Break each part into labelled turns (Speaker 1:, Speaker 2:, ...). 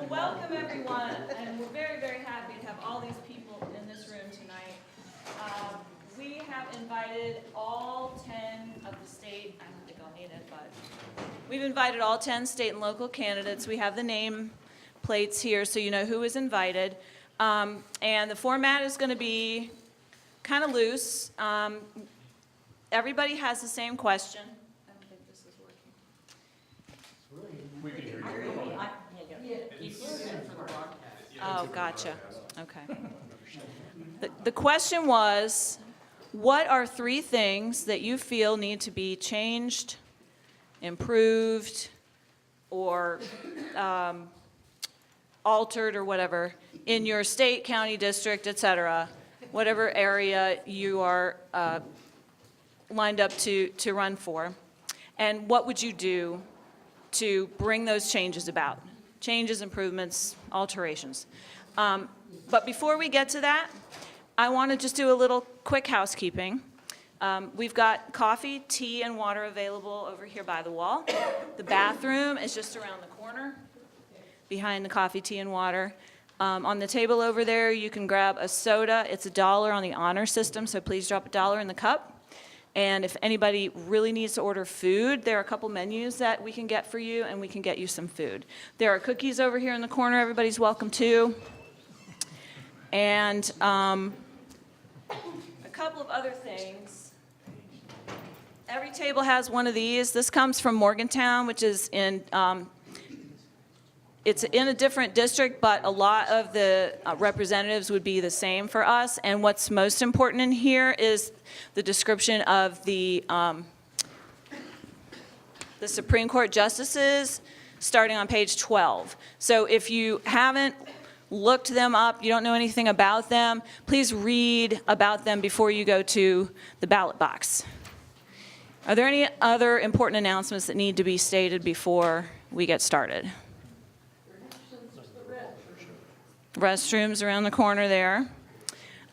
Speaker 1: welcome everyone, and we're very, very happy to have all these people in this room tonight. We have invited all 10 of the state, I don't think I'll need it, but we've invited all 10 state and local candidates. We have the name plates here so you know who is invited. And the format is going to be kind of loose. Everybody has the same question. I don't think this is working.
Speaker 2: We can hear you.
Speaker 1: Oh, gotcha. Okay. The question was, what are 3 things that you feel need to be changed, improved, or altered or whatever in your state, county, district, et cetera, whatever area you are lined up to run for? And what would you do to bring those changes about? Changes, improvements, alterations. But before we get to that, I want to just do a little quick housekeeping. We've got coffee, tea, and water available over here by the wall. The bathroom is just around the corner, behind the coffee, tea, and water. On the table over there, you can grab a soda. It's $1 on the honor system, so please drop $1 in the cup. And if anybody really needs to order food, there are a couple menus that we can get for you, and we can get you some food. There are cookies over here in the corner. Everybody's welcome to. And a couple of other things. Every table has one of these. This comes from Morgantown, which is in, it's in a different district, but a lot of the representatives would be the same for us. And what's most important in here is the description of the Supreme Court justices, starting on page 12. So if you haven't looked them up, you don't know anything about them, please read about them before you go to the ballot box. Are there any other important announcements that need to be stated before we get started? Restrooms around the corner there.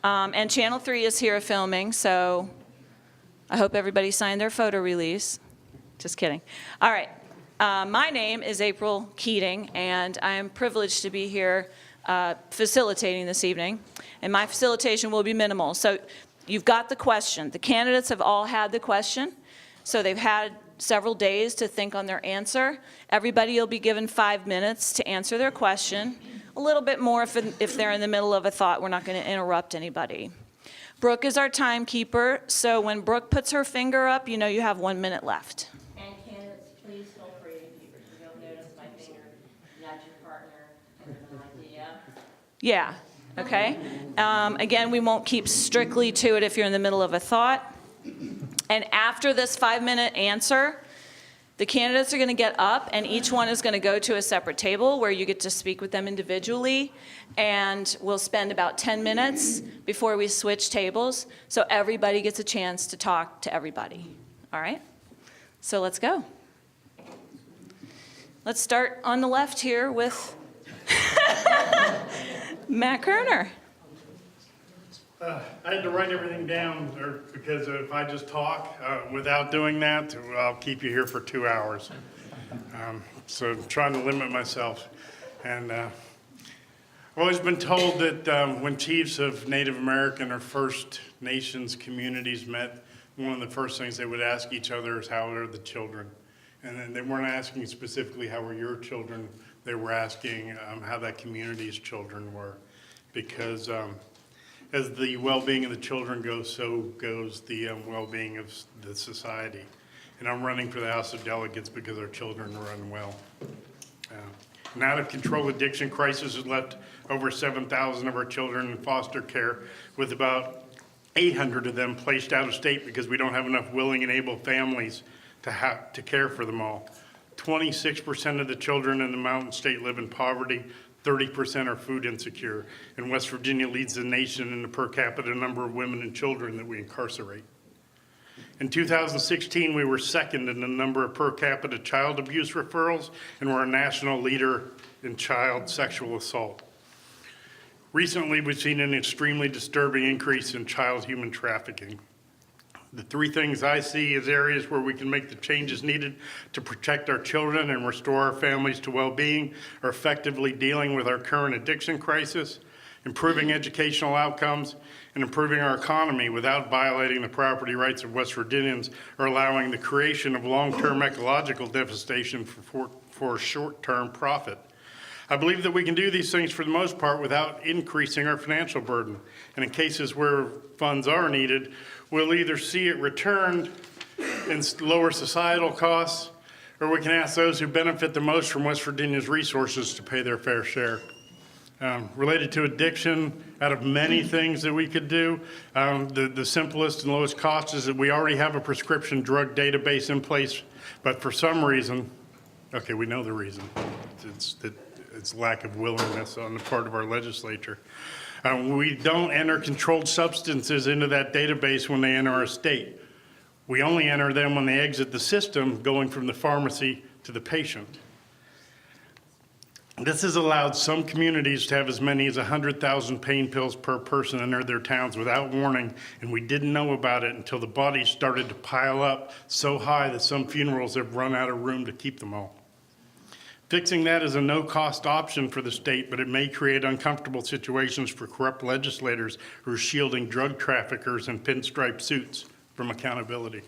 Speaker 1: And Channel 3 is here filming, so I hope everybody signed their photo release. Just kidding. All right. My name is April Keating, and I am privileged to be here facilitating this evening. And my facilitation will be minimal. So you've got the question. The candidates have all had the question, so they've had several days to think on their answer. Everybody will be given 5 minutes to answer their question. A little bit more if they're in the middle of a thought. We're not going to interrupt anybody. Brooke is our timekeeper, so when Brooke puts her finger up, you know you have 1 minute left.
Speaker 3: And candidates, please feel free to keep it. You don't notice my finger, not your partner, an idea.
Speaker 1: Yeah, okay. Again, we won't keep strictly to it if you're in the middle of a thought. And after this 5-minute answer, the candidates are going to get up, and each one is going to go to a separate table where you get to speak with them individually. And we'll spend about 10 minutes before we switch tables, so everybody gets a chance to talk to everybody. All right? So let's go. Let's start on the left here with Matt Kerner.
Speaker 4: I had to write everything down because if I just talk without doing that, I'll keep you here for 2 hours. So I'm trying to limit myself. And I've always been told that when chiefs of Native American or First Nations communities met, one of the first things they would ask each other is, how are the children? And then they weren't asking specifically how were your children, they were asking how that community's children were. Because as the well-being of the children goes, so goes the well-being of the society. And I'm running for the House of Delegates because our children are unwell. An out-of-control addiction crisis has left over 7,000 of our children in foster care, with about 800 of them placed out of state because we don't have enough willing and able families to care for them all. 26% of the children in the Mountain State live in poverty. 30% are food insecure, and West Virginia leads the nation in the per capita number of women and children that we incarcerate. In 2016, we were second in the number of per capita child abuse referrals, and we're a national leader in child sexual assault. Recently, we've seen an extremely disturbing increase in child human trafficking. The three things I see as areas where we can make the changes needed to protect our children and restore our families to well-being are effectively dealing with our current addiction crisis, improving educational outcomes, and improving our economy without violating the property rights of West Virginians or allowing the creation of long-term ecological devastation for short-term profit. I believe that we can do these things for the most part without increasing our financial burden. And in cases where funds are needed, we'll either see it returned in lower societal costs, or we can ask those who benefit the most from West Virginia's resources to pay their fair share. Related to addiction, out of many things that we could do, the simplest and lowest cost is that we already have a prescription drug database in place, but for some reason, okay, we know the reason. It's lack of willingness on the part of our legislature. We don't enter controlled substances into that database when they enter our state. We only enter them when they exit the system, going from the pharmacy to the patient. This has allowed some communities to have as many as 100,000 pain pills per person enter their towns without warning, and we didn't know about it until the bodies started to pile up so high that some funerals have run out of room to keep them all. Fixing that is a no-cost option for the state, but it may create uncomfortable situations for corrupt legislators who are shielding drug traffickers in pinstripe suits from accountability.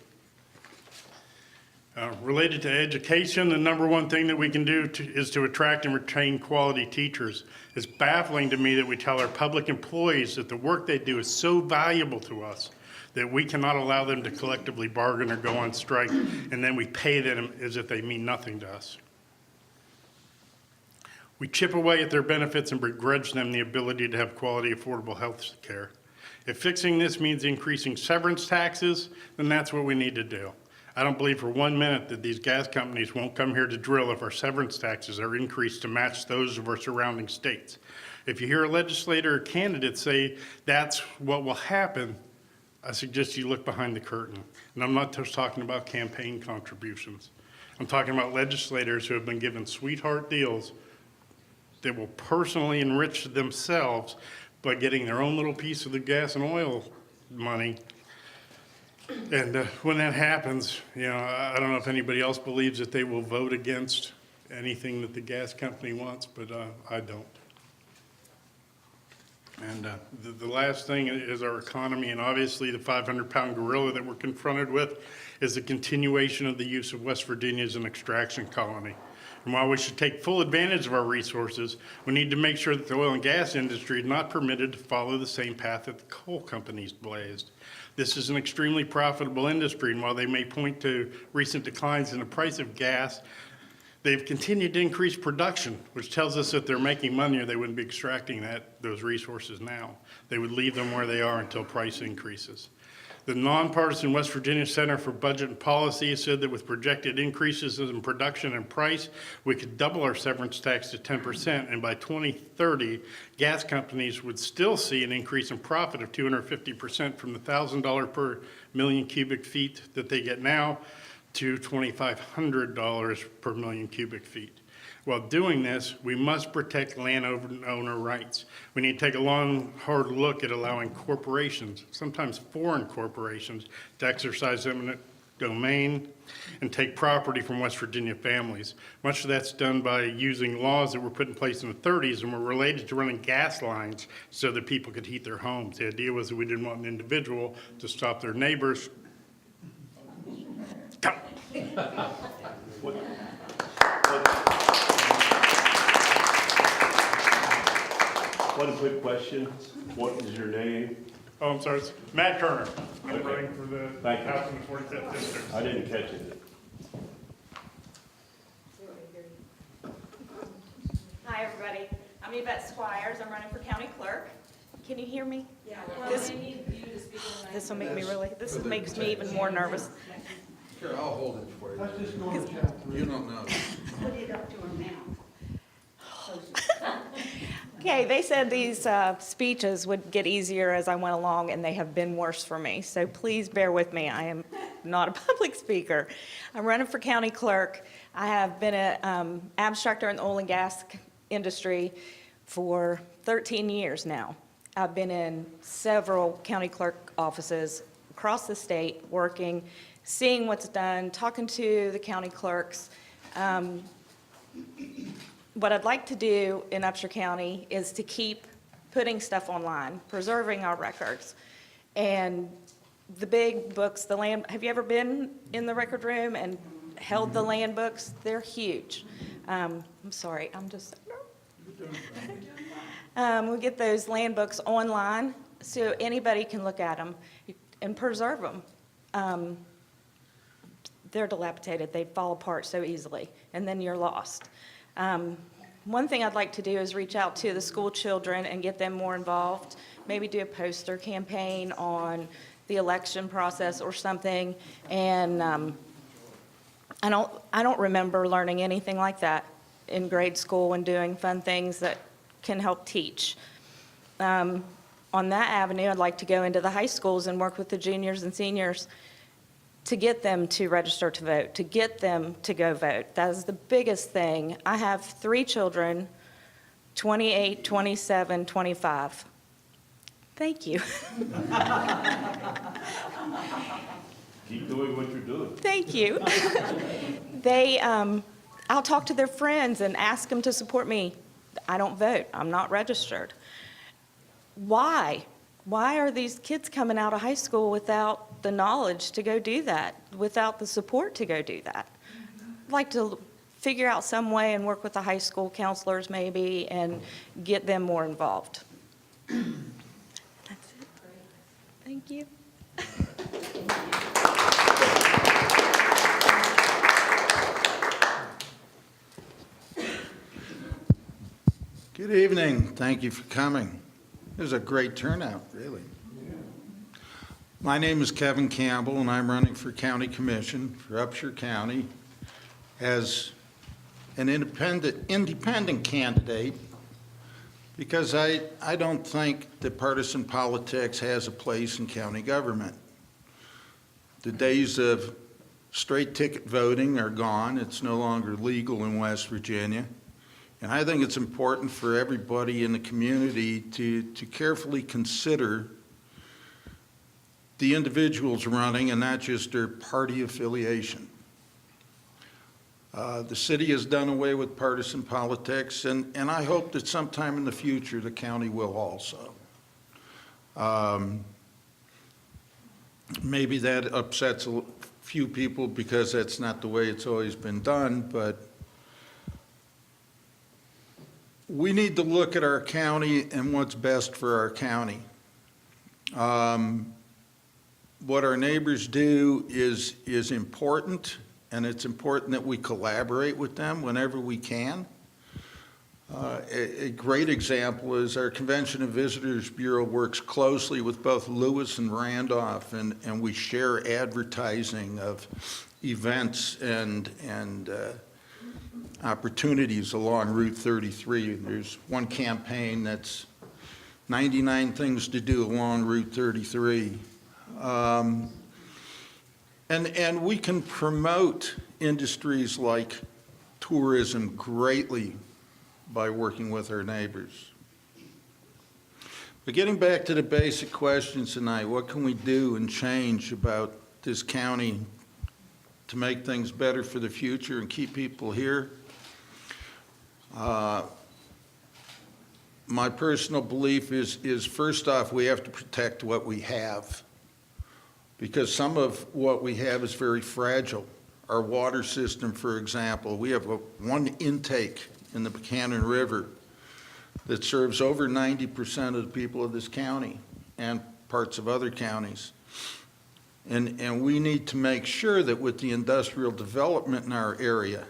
Speaker 4: Related to education, the number one thing that we can do is to attract and retain quality teachers. It's baffling to me that we tell our public employees that the work they do is so valuable to us that we cannot allow them to collectively bargain or go on strike, and then we pay them as if they mean nothing to us. We chip away at their benefits and begrudge them the ability to have quality, affordable health care. If fixing this means increasing severance taxes, then that's what we need to do. I don't believe for 1 minute that these gas companies won't come here to drill if our severance taxes are increased to match those of our surrounding states. If you hear a legislator or candidate say that's what will happen, I suggest you look behind the curtain. And I'm not just talking about campaign contributions. I'm talking about legislators who have been given sweetheart deals that will personally enrich themselves by getting their own little piece of the gas and oil money. And when that happens, I don't know if anybody else believes that they will vote against anything that the gas company wants, but I don't. And the last thing is our economy, and obviously the 500-pound gorilla that we're confronted with is the continuation of the use of West Virginia as an extraction colony. And while we should take full advantage of our resources, we need to make sure that the oil and gas industry is not permitted to follow the same path that the coal companies blazed. This is an extremely profitable industry, and while they may point to recent declines in the price of gas, they've continued to increase production, which tells us that they're making money or they wouldn't be extracting those resources now. They would leave them where they are until price increases. The nonpartisan West Virginia Center for Budget and Policy said that with projected increases in production and price, we could double our severance tax to 10%, and by 2030, gas companies would still see an increase in profit of 250% from the $1,000 per million cubic feet that they get now to $2,500 per million cubic feet. While doing this, we must protect landowner rights. We need to take a long, hard look at allowing corporations, sometimes foreign corporations, to exercise eminent domain and take property from West Virginia families. Much of that's done by using laws that were put in place in the 30s and were related to running gas lines so that people could heat their homes. The idea was that we didn't want an individual to stop their neighbors. Come.
Speaker 2: One quick question. What is your name?
Speaker 4: Oh, I'm sorry, it's Matt Kerner. I'm
Speaker 2: Okay.
Speaker 4: running for the
Speaker 2: Thank you.
Speaker 4: House in the 45th District.
Speaker 2: I didn't catch it.
Speaker 5: Hi, everybody. I'm Yvette Squires. I'm running for county clerk. Can you hear me?
Speaker 3: Yeah.
Speaker 5: This will make me this makes me even more nervous.
Speaker 6: Sure, I'll hold it for you. You don't know.
Speaker 3: Put it up to her mouth.
Speaker 5: Okay, they said these speeches would get easier as I went along, and they have been worse for me. So please bear with me. I am not a public speaker. I'm running for county clerk. I have been an abstractor in the oil and gas industry for 13 years now. I've been in several county clerk offices across the state, working, seeing what's done, talking to the county clerks. What I'd like to do in Upshur County is to keep putting stuff online, preserving our records. And the big books, the land, have you ever been in the record room and held the land books? They're huge. I'm sorry, I'm just, we'll get those land books online so anybody can look at them and preserve them. They're dilapidated, they fall apart so easily, and then you're lost. One thing I'd like to do is reach out to the school children and get them more involved, maybe do a poster campaign on the election process or something. And I don't remember learning anything like that in grade school and doing fun things that can help teach. On that avenue, I'd like to go into the high schools and work with the juniors and seniors to get them to register to vote, to get them to go vote. That is the biggest thing. I have 3 children, 28, 27, 25. Thank you.
Speaker 2: Keep doing what you're doing.
Speaker 5: Thank you. I'll talk to their friends and ask them to support me. I don't vote. I'm not registered. Why? Why are these kids coming out of high school without the knowledge to go do that, without the support to go do that? I'd like to figure out some way and work with the high school counselors maybe and get them more involved. That's it. Thank you.
Speaker 7: Good evening. Thank you for coming. It was a great turnout, really. My name is Kevin Campbell, and I'm running for County Commission for Upshur County as an independent candidate because I don't think that partisan politics has a place in county government. The days of straight ticket voting are gone. It's no longer legal in West Virginia. And I think it's important for everybody in the community to carefully consider the individuals running and not just their party affiliation. The city has done away with partisan politics, and I hope that sometime in the future the county will also. Maybe that upsets a few people because that's not the way it's always been done, but we need to look at our county and what's best for our county. What our neighbors do is important, and it's important that we collaborate with them whenever we can. A great example is our Convention and Visitors Bureau works closely with both Lewis and Randolph, and we share advertising of events and opportunities along Route 33. There's one campaign that's 99 things to do along Route 33. And we can promote industries like tourism greatly by working with our neighbors. But getting back to the basic questions tonight, what can we do and change about this county to make things better for the future and keep people here? My personal belief is first off, we have to protect what we have, because some of what we have is very fragile. Our water system, for example, we have one intake in the Buchanan River that serves over 90% of the people of this county and parts of other counties. And we need to make sure that with the industrial development in our area,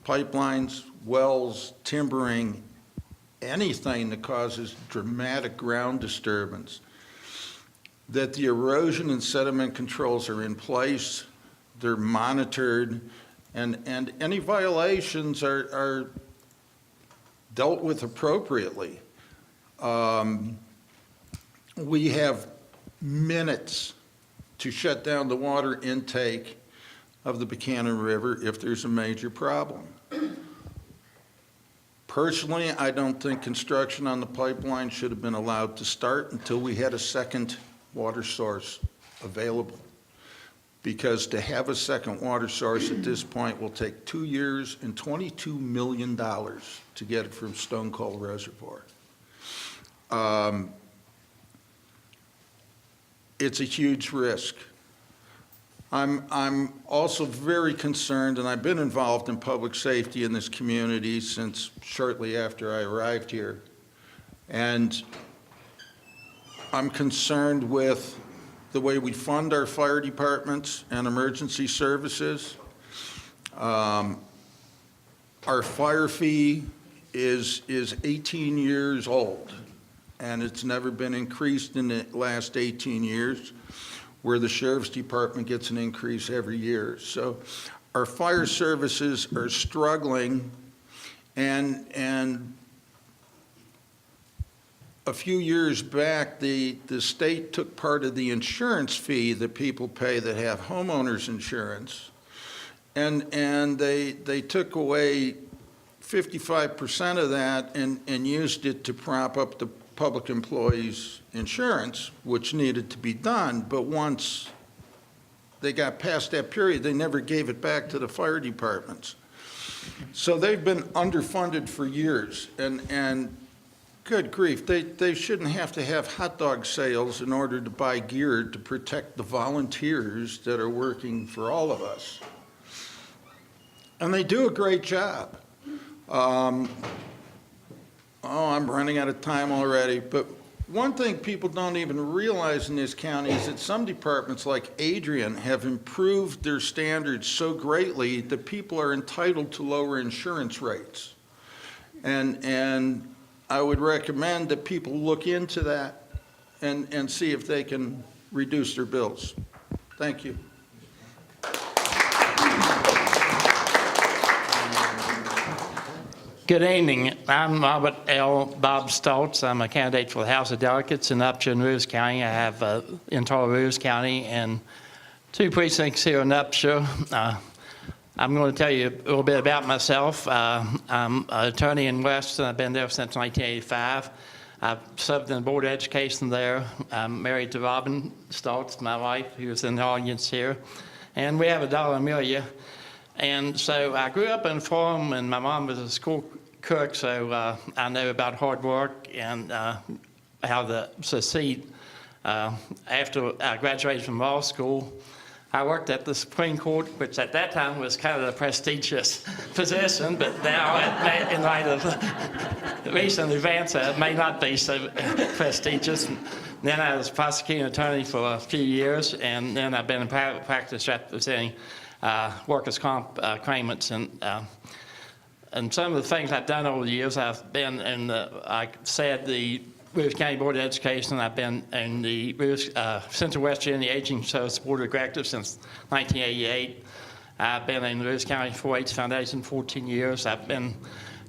Speaker 7: pipelines, wells, timbering, anything that causes dramatic ground disturbance, that the erosion and sediment controls are in place, they're monitored, and any violations are dealt with appropriately. We have minutes to shut down the water intake of the Buchanan River if there's a major problem. Personally, I don't think construction on the pipeline should have been allowed to start until we had a second water source available. Because to have a second water source at this point will take 2 years and $22 million to get it from Stone Coal Reservoir. It's a huge risk. I'm also very concerned, and I've been involved in public safety in this community since shortly after I arrived here. And I'm concerned with the way we fund our fire departments and emergency services. Our fire fee is 18 years old, and it's never been increased in the last 18 years, where the sheriff's department gets an increase every year. So our fire services are struggling, and a few years back, the state took part of the insurance fee that people pay that have homeowners insurance, and they took away 55% of that and used it to prop up the public employees' insurance, which needed to be done. But once they got past that period, they never gave it back to the fire departments. So they've been underfunded for years, and good grief, they shouldn't have to have hot dog sales in order to buy gear to protect the volunteers that are working for all of us. And they do a great job. I'm running out of time already, but one thing people don't even realize in this county is that some departments like Adrian have improved their standards so greatly that people are entitled to lower insurance rates. And I would recommend that people look into that and see if they can reduce their bills. Thank you.
Speaker 8: Good evening. I'm Robert L. Bob Stoltz. I'm a candidate for the House of Delegates in Upshur and Roos County. I have entire Roos County and 2 precincts here in Upshur. I'm going to tell you a little bit about myself. I'm an attorney in Weston. I've been there since 1985. I've served in the Board of Education there. I'm married to Robin Stoltz, my wife, who's in the audience here. And we have a daughter, Amelia. And so I grew up in a farm, and my mom was a school cook, so I know about hard work and how to succeed. After I graduated from law school, I worked at the Supreme Court, which at that time was kind of a prestigious position, but now, in light of recent events, it may not be so prestigious. And then I was prosecuting attorney for a few years, and then I've been in private practice representing workers' comp claimants, and some of the things I've done over the years, I've been in like I said, the Roos County Board of Education. I've been in the Central West Virginia Aging Service Board of Directors since 1988. I've been in the Roos County 4-H Foundation 14 years. I've been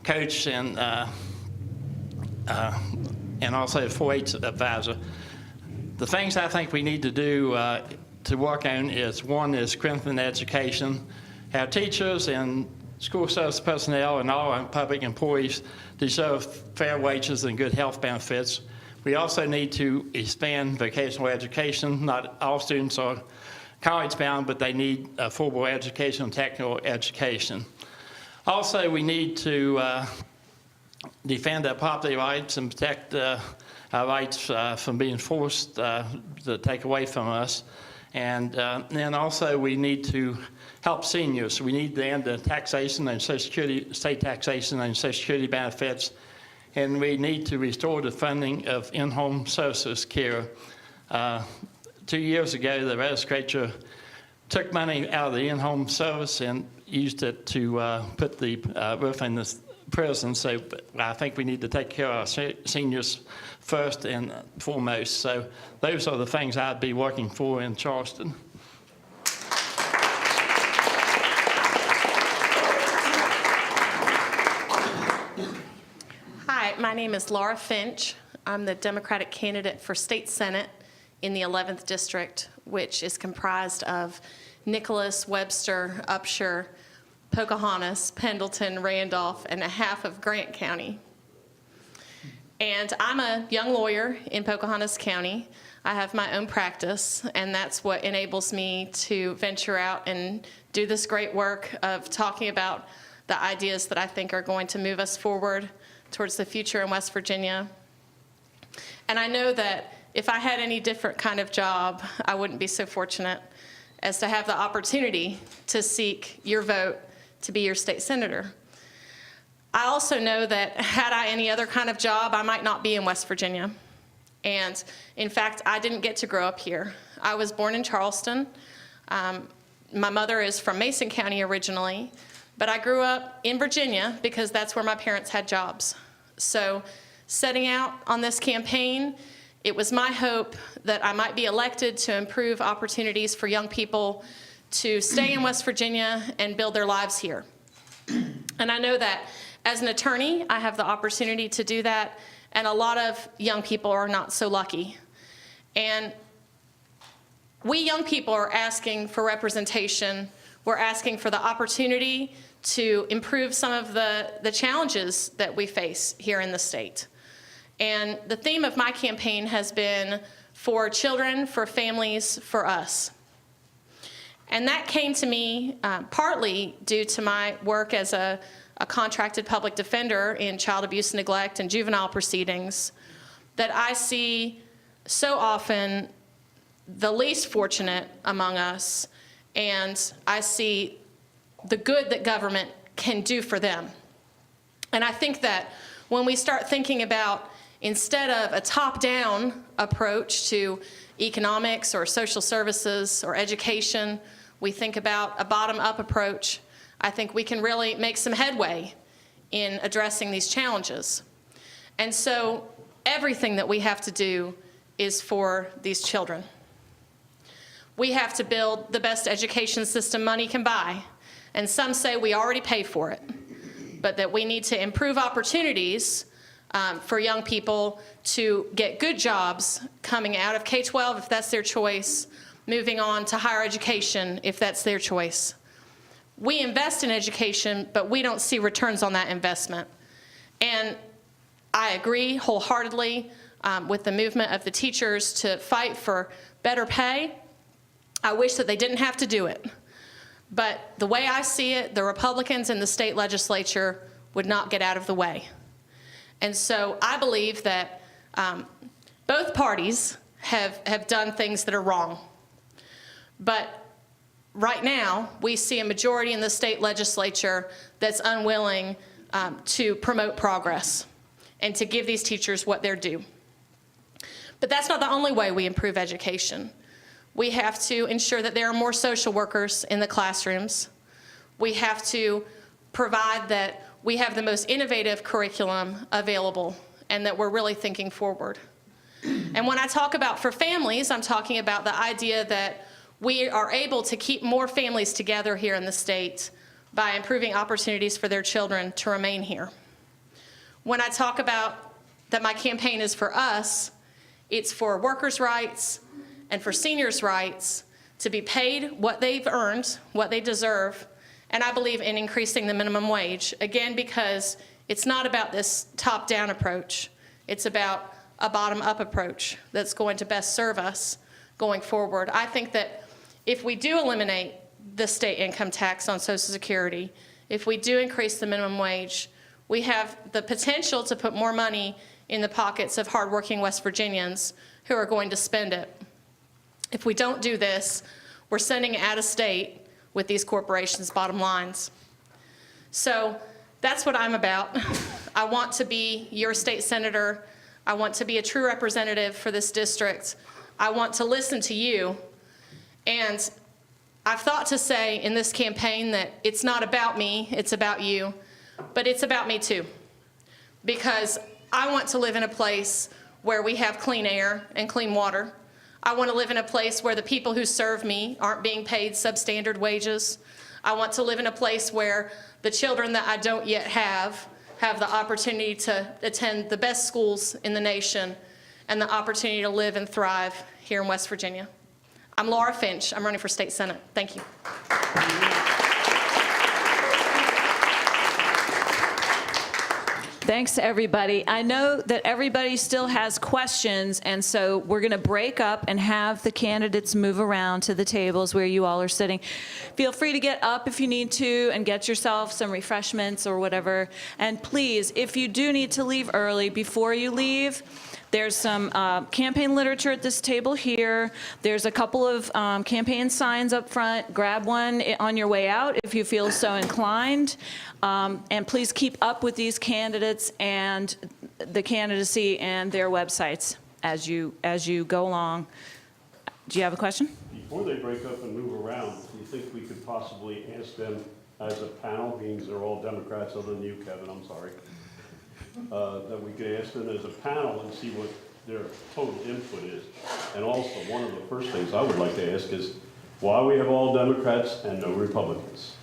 Speaker 8: coach and also a 4-H advisor. The things I think we need to do to work on is, one is strengthen education. Our teachers and school service personnel and all our public employees deserve fair wages and good health benefits. We also need to expand vocational education. Not all students are college-bound, but they need affordable education and technical education. Also, we need to defend our property rights and protect our rights from being forced to take away from us. And then also we need to help seniors. We need to end the taxation and Social Security, state taxation and Social Security benefits. And we need to restore the funding of in-home services care. 2 years ago, the legislature took money out of the in-home service and used it to put the roof in the prison. So I think we need to take care of our seniors first and foremost. So those are the things I'd be working for in Charleston.
Speaker 9: Hi, my name is Laura Finch. I'm the Democratic candidate for State Senate in the 11th District, which is comprised of Nicholas, Webster, Upshur, Pocahontas, Pendleton, Randolph, and a half of Grant County. And I'm a young lawyer in Pocahontas County. I have my own practice, and that's what enables me to venture out and do this great work of talking about the ideas that I think are going to move us forward towards the future in West Virginia. And I know that if I had any different kind of job, I wouldn't be so fortunate as to have the opportunity to seek your vote to be your state senator. I also know that had I any other kind of job, I might not be in West Virginia. And in fact, I didn't get to grow up here. I was born in Charleston. My mother is from Mason County originally, but I grew up in Virginia because that's where my parents had jobs. So setting out on this campaign, it was my hope that I might be elected to improve opportunities for young people to stay in West Virginia and build their lives here. And I know that as an attorney, I have the opportunity to do that, and a lot of young people are not so lucky. And we young people are asking for representation. We're asking for the opportunity to improve some of the challenges that we face here in the state. And the theme of my campaign has been for children, for families, for us. And that came to me partly due to my work as a contracted public defender in child abuse, neglect, and juvenile proceedings, that I see so often the least fortunate among us, and I see the good that government can do for them. And I think that when we start thinking about, instead of a top-down approach to economics or social services or education, we think about a bottom-up approach, I think we can really make some headway in addressing these challenges. And so everything that we have to do is for these children. We have to build the best education system money can buy. And some say we already pay for it, but that we need to improve opportunities for young people to get good jobs coming out of K-12 if that's their choice, moving on to higher education if that's their choice. We invest in education, but we don't see returns on that investment. And I agree wholeheartedly with the movement of the teachers to fight for better pay. I wish that they didn't have to do it. But the way I see it, the Republicans in the state legislature would not get out of the way. And so I believe that both parties have done things that are wrong. But right now, we see a majority in the state legislature that's unwilling to promote progress and to give these teachers what they're due. But that's not the only way we improve education. We have to ensure that there are more social workers in the classrooms. We have to provide that we have the most innovative curriculum available and that we're really thinking forward. And when I talk about for families, I'm talking about the idea that we are able to keep more families together here in the state by improving opportunities for their children to remain here. When I talk about that my campaign is for us, it's for workers' rights and for seniors' rights to be paid what they've earned, what they deserve, and I believe in increasing the minimum wage, again, because it's not about this top-down approach. It's about a bottom-up approach that's going to best serve us going forward. I think that if we do eliminate the state income tax on Social Security, if we do increase the minimum wage, we have the potential to put more money in the pockets of hardworking West Virginians who are going to spend it. If we don't do this, we're sending it out of state with these corporations' bottom lines. So that's what I'm about. I want to be your state senator. I want to be a true representative for this district. I want to listen to you. And I've thought to say in this campaign that it's not about me, it's about you, but it's about me too. Because I want to live in a place where we have clean air and clean water. I want to live in a place where the people who serve me aren't being paid substandard wages. I want to live in a place where the children that I don't yet have the opportunity to attend the best schools in the nation and the opportunity to live and thrive here in West Virginia. I'm Laura Finch. I'm running for state senate. Thank you.
Speaker 1: Thanks to everybody. I know that everybody still has questions, and so we're going to break up and have the candidates move around to the tables where you all are sitting. Feel free to get up if you need to and get yourself some refreshments or whatever. And please, if you do need to leave early, before you leave, there's some campaign literature at this table here. There's a couple of campaign signs up front. Grab one on your way out if you feel so inclined. And please keep up with these candidates and the candidacy and their websites as you go along. Do you have a question?
Speaker 2: Before they break up and move around, do you think we could possibly ask them as a panel, being they're all Democrats other than you, Kevin, I'm sorry, that we could ask them as a panel and see what their total input is? And also, one of the first things I would like to ask is why we have all Democrats and no Republicans?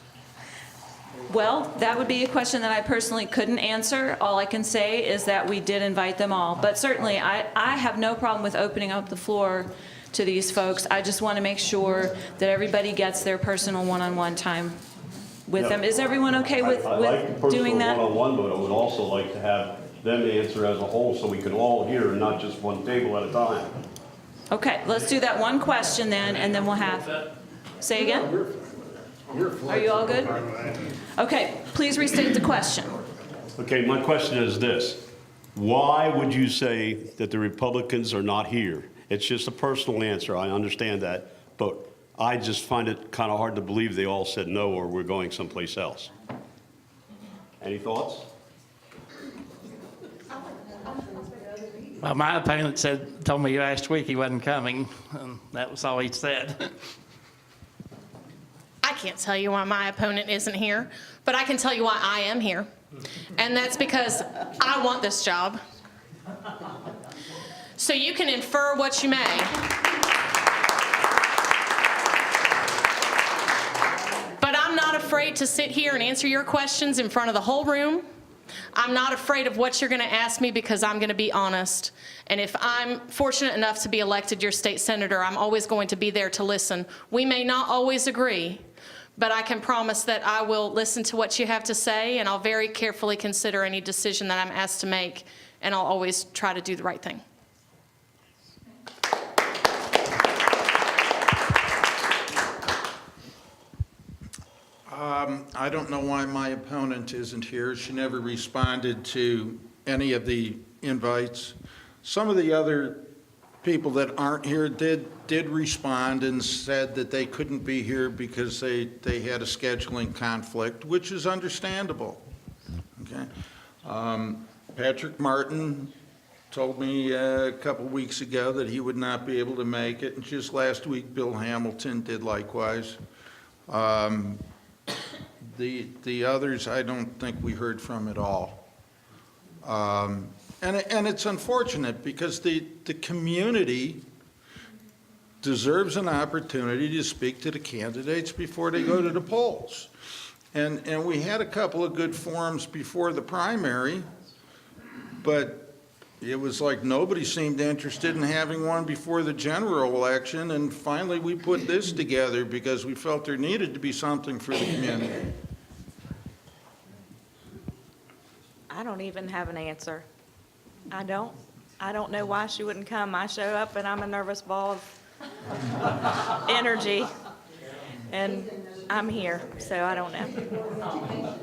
Speaker 1: Well, that would be a question that I personally couldn't answer. All I can say is that we did invite them all. But certainly, I have no problem with opening up the floor to these folks. I just want to make sure that everybody gets their personal one-on-one time with them. Is everyone okay with
Speaker 2: I like the personal
Speaker 1: doing that?
Speaker 2: one-on-one, but I would also like to have them answer as a whole so we can all hear and not just one table at a time.
Speaker 1: Okay, let's do that one question then, and then we'll have, say again? Are you all good? Okay, please restate the question.
Speaker 2: Okay, my question is this. Why would you say that the Republicans are not here? It's just a personal answer, I understand that, but I just find it kind of hard to believe they all said no or we're going someplace else. Any thoughts?
Speaker 8: Well, my opponent told me last week he wasn't coming, and that was all he said.
Speaker 9: I can't tell you why my opponent isn't here, but I can tell you why I am here. And that's because I want this job. So you can infer what you may. But I'm not afraid to sit here and answer your questions in front of the whole room. I'm not afraid of what you're going to ask me because I'm going to be honest. And if I'm fortunate enough to be elected your state senator, I'm always going to be there to listen. We may not always agree, but I can promise that I will listen to what you have to say, and I'll very carefully consider any decision that I'm asked to make, and I'll always try to do the right thing.
Speaker 7: I don't know why my opponent isn't here. She never responded to any of the invites. Some of the other people that aren't here did respond and said that they couldn't be here because they had a scheduling conflict, which is understandable. Okay. Patrick Martin told me a couple weeks ago that he would not be able to make it, and just last week Bill Hamilton did likewise. The others, I don't think we heard from at all. And it's unfortunate because the community deserves an opportunity to speak to the candidates before they go to the polls. And we had a couple of good forums before the primary, but it was like nobody seemed interested in having one before the general election, and finally we put this together because we felt there needed to be something for the community.
Speaker 5: I don't even have an answer. I don't know why she wouldn't come. I show up and I'm a nervous ball of energy, and I'm here, so I don't know.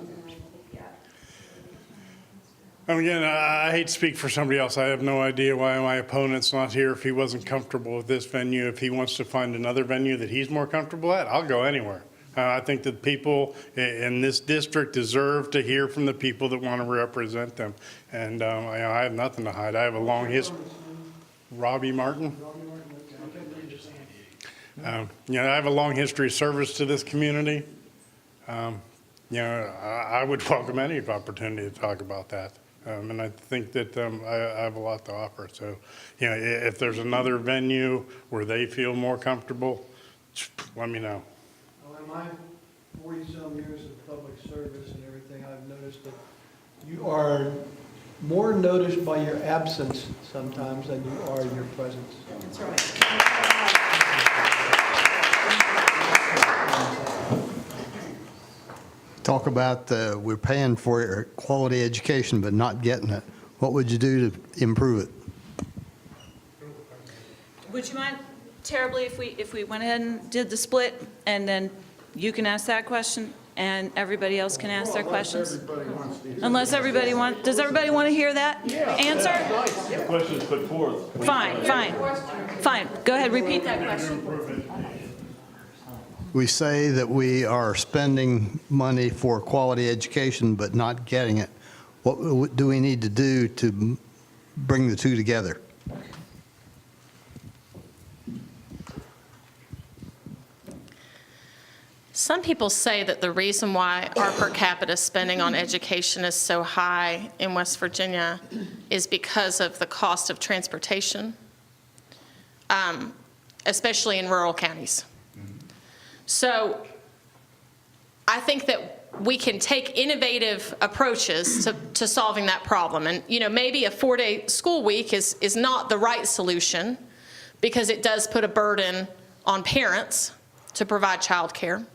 Speaker 4: Again, I hate to speak for somebody else. I have no idea why my opponent's not here. If he wasn't comfortable with this venue, if he wants to find another venue that he's more comfortable at, I'll go anywhere. I think that people in this district deserve to hear from the people that want to represent them. And I have nothing to hide. I have a long history. Robbie Martin? I have a long history of service to this community. I would welcome any opportunity to talk about that. And I think that I have a lot to offer. So, if there's another venue where they feel more comfortable, let me know.
Speaker 10: Well, in my 40-some years of public service and everything, I've noticed that you are more noticed by your absence sometimes than you are your presence.
Speaker 5: That's right.
Speaker 11: talk about we're paying for quality education but not getting it. What would you do to improve it?
Speaker 1: Would you mind terribly if we went ahead and did the split, and then you can ask that question, and everybody else can ask their questions? Unless everybody wants, does everybody want to hear that answer?
Speaker 2: The question's put forth.
Speaker 1: Fine, fine, fine. Go ahead, repeat that question.
Speaker 11: We say that we are spending money for quality education but not getting it. What do we need to do to bring the two together?
Speaker 9: Some people say that the reason why our per capita spending on education is so high in West Virginia is because of the cost of transportation, especially in rural counties. So I think that we can take innovative approaches to solving that problem. And, you know, maybe a 4-day school week is not the right solution because it does put a burden on parents to provide childcare.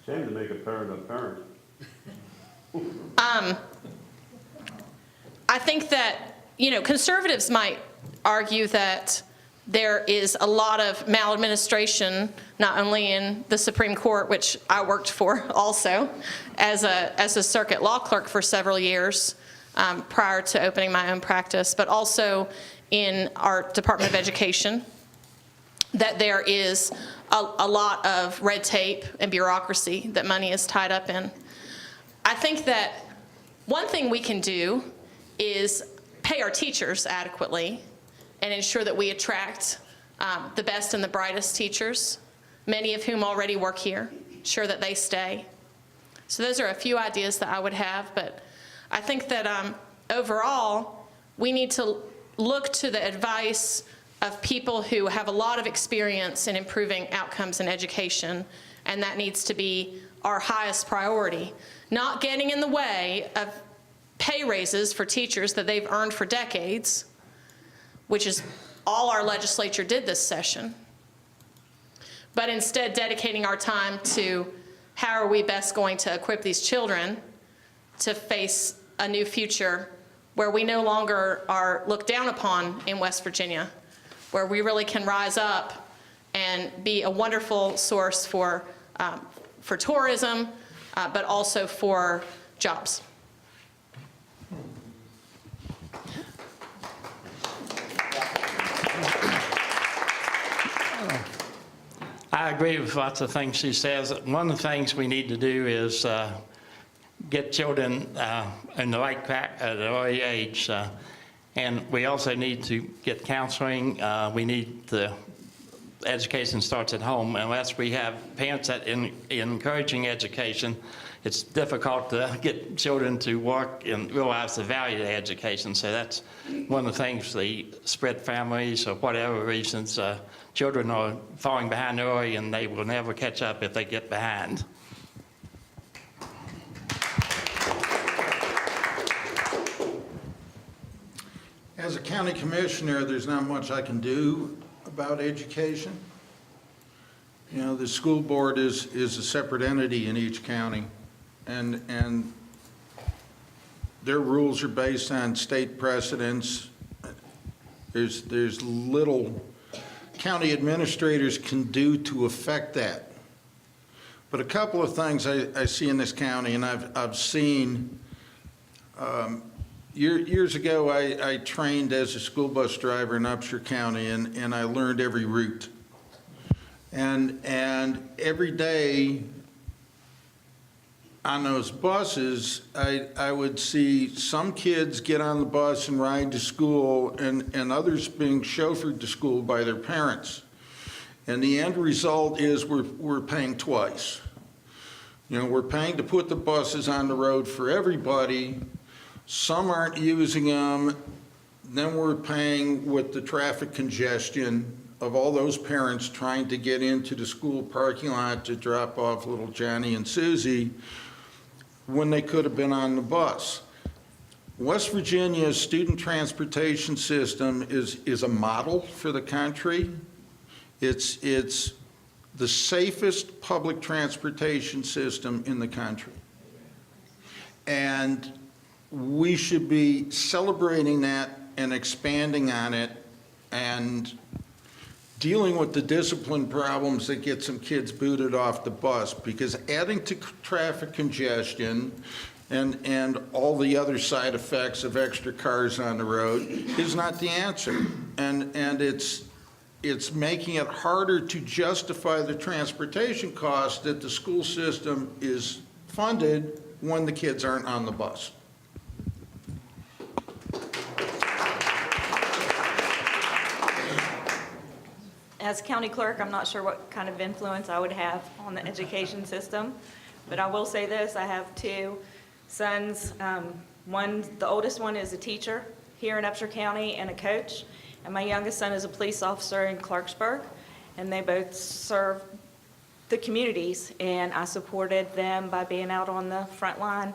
Speaker 2: Shame to make a parent a parent.
Speaker 9: I think that, you know, conservatives might argue that there is a lot of maladministration, not only in the Supreme Court, which I worked for also as a circuit law clerk for several years prior to opening my own practice, but also in our Department of Education, that there is a lot of red tape and bureaucracy that money is tied up in. I think that one thing we can do is pay our teachers adequately and ensure that we attract the best and the brightest teachers, many of whom already work here, ensure that they stay. So those are a few ideas that I would have, but I think that overall, we need to look to the advice of people who have a lot of experience in improving outcomes in education, and that needs to be our highest priority. Not getting in the way of pay raises for teachers that they've earned for decades, which is all our legislature did this session, but instead dedicating our time to how are we best going to equip these children to face a new future where we no longer are looked down upon in West Virginia, where we really can rise up and be a wonderful source for tourism, but also for jobs.
Speaker 8: I agree with lots of things she says. One of the things we need to do is get children in the right track at an early age. And we also need to get counseling. We need the education starts at home. Unless we have parents that encouraging education, it's difficult to get children to work and realize the value of education. So that's one of the things, the split families or whatever reasons, children are falling behind early and they will never catch up if they get behind.
Speaker 7: As a county commissioner, there's not much I can do about education. You know, the school board is a separate entity in each county, and their rules are based on state precedents. There's little county administrators can do to affect that. But a couple of things I see in this county, and I've seen, years ago, I trained as a school bus driver in Upshur County, and I learned every route. And every day on those buses, I would see some kids get on the bus and ride to school, and others being chauffeured to school by their parents. And the end result is we're paying twice. You know, we're paying to put the buses on the road for everybody. Some aren't using them. Then we're paying with the traffic congestion of all those parents trying to get into the school parking lot to drop off little Johnny and Susie when they could have been on the bus. West Virginia's student transportation system is a model for the country. It's the safest public transportation system in the country. And we should be celebrating that and expanding on it and dealing with the discipline problems that get some kids booted off the bus, because adding to traffic congestion and all the other side effects of extra cars on the road is not the answer. And it's making it harder to justify the transportation costs that the school system is funded when the kids aren't on the bus.
Speaker 5: As county clerk, I'm not sure what kind of influence I would have on the education system, but I will say this, I have two sons. The oldest one is a teacher here in Upshur County and a coach, and my youngest son is a police officer in Clarksburg, and they both serve the communities, and I supported them by being out on the front line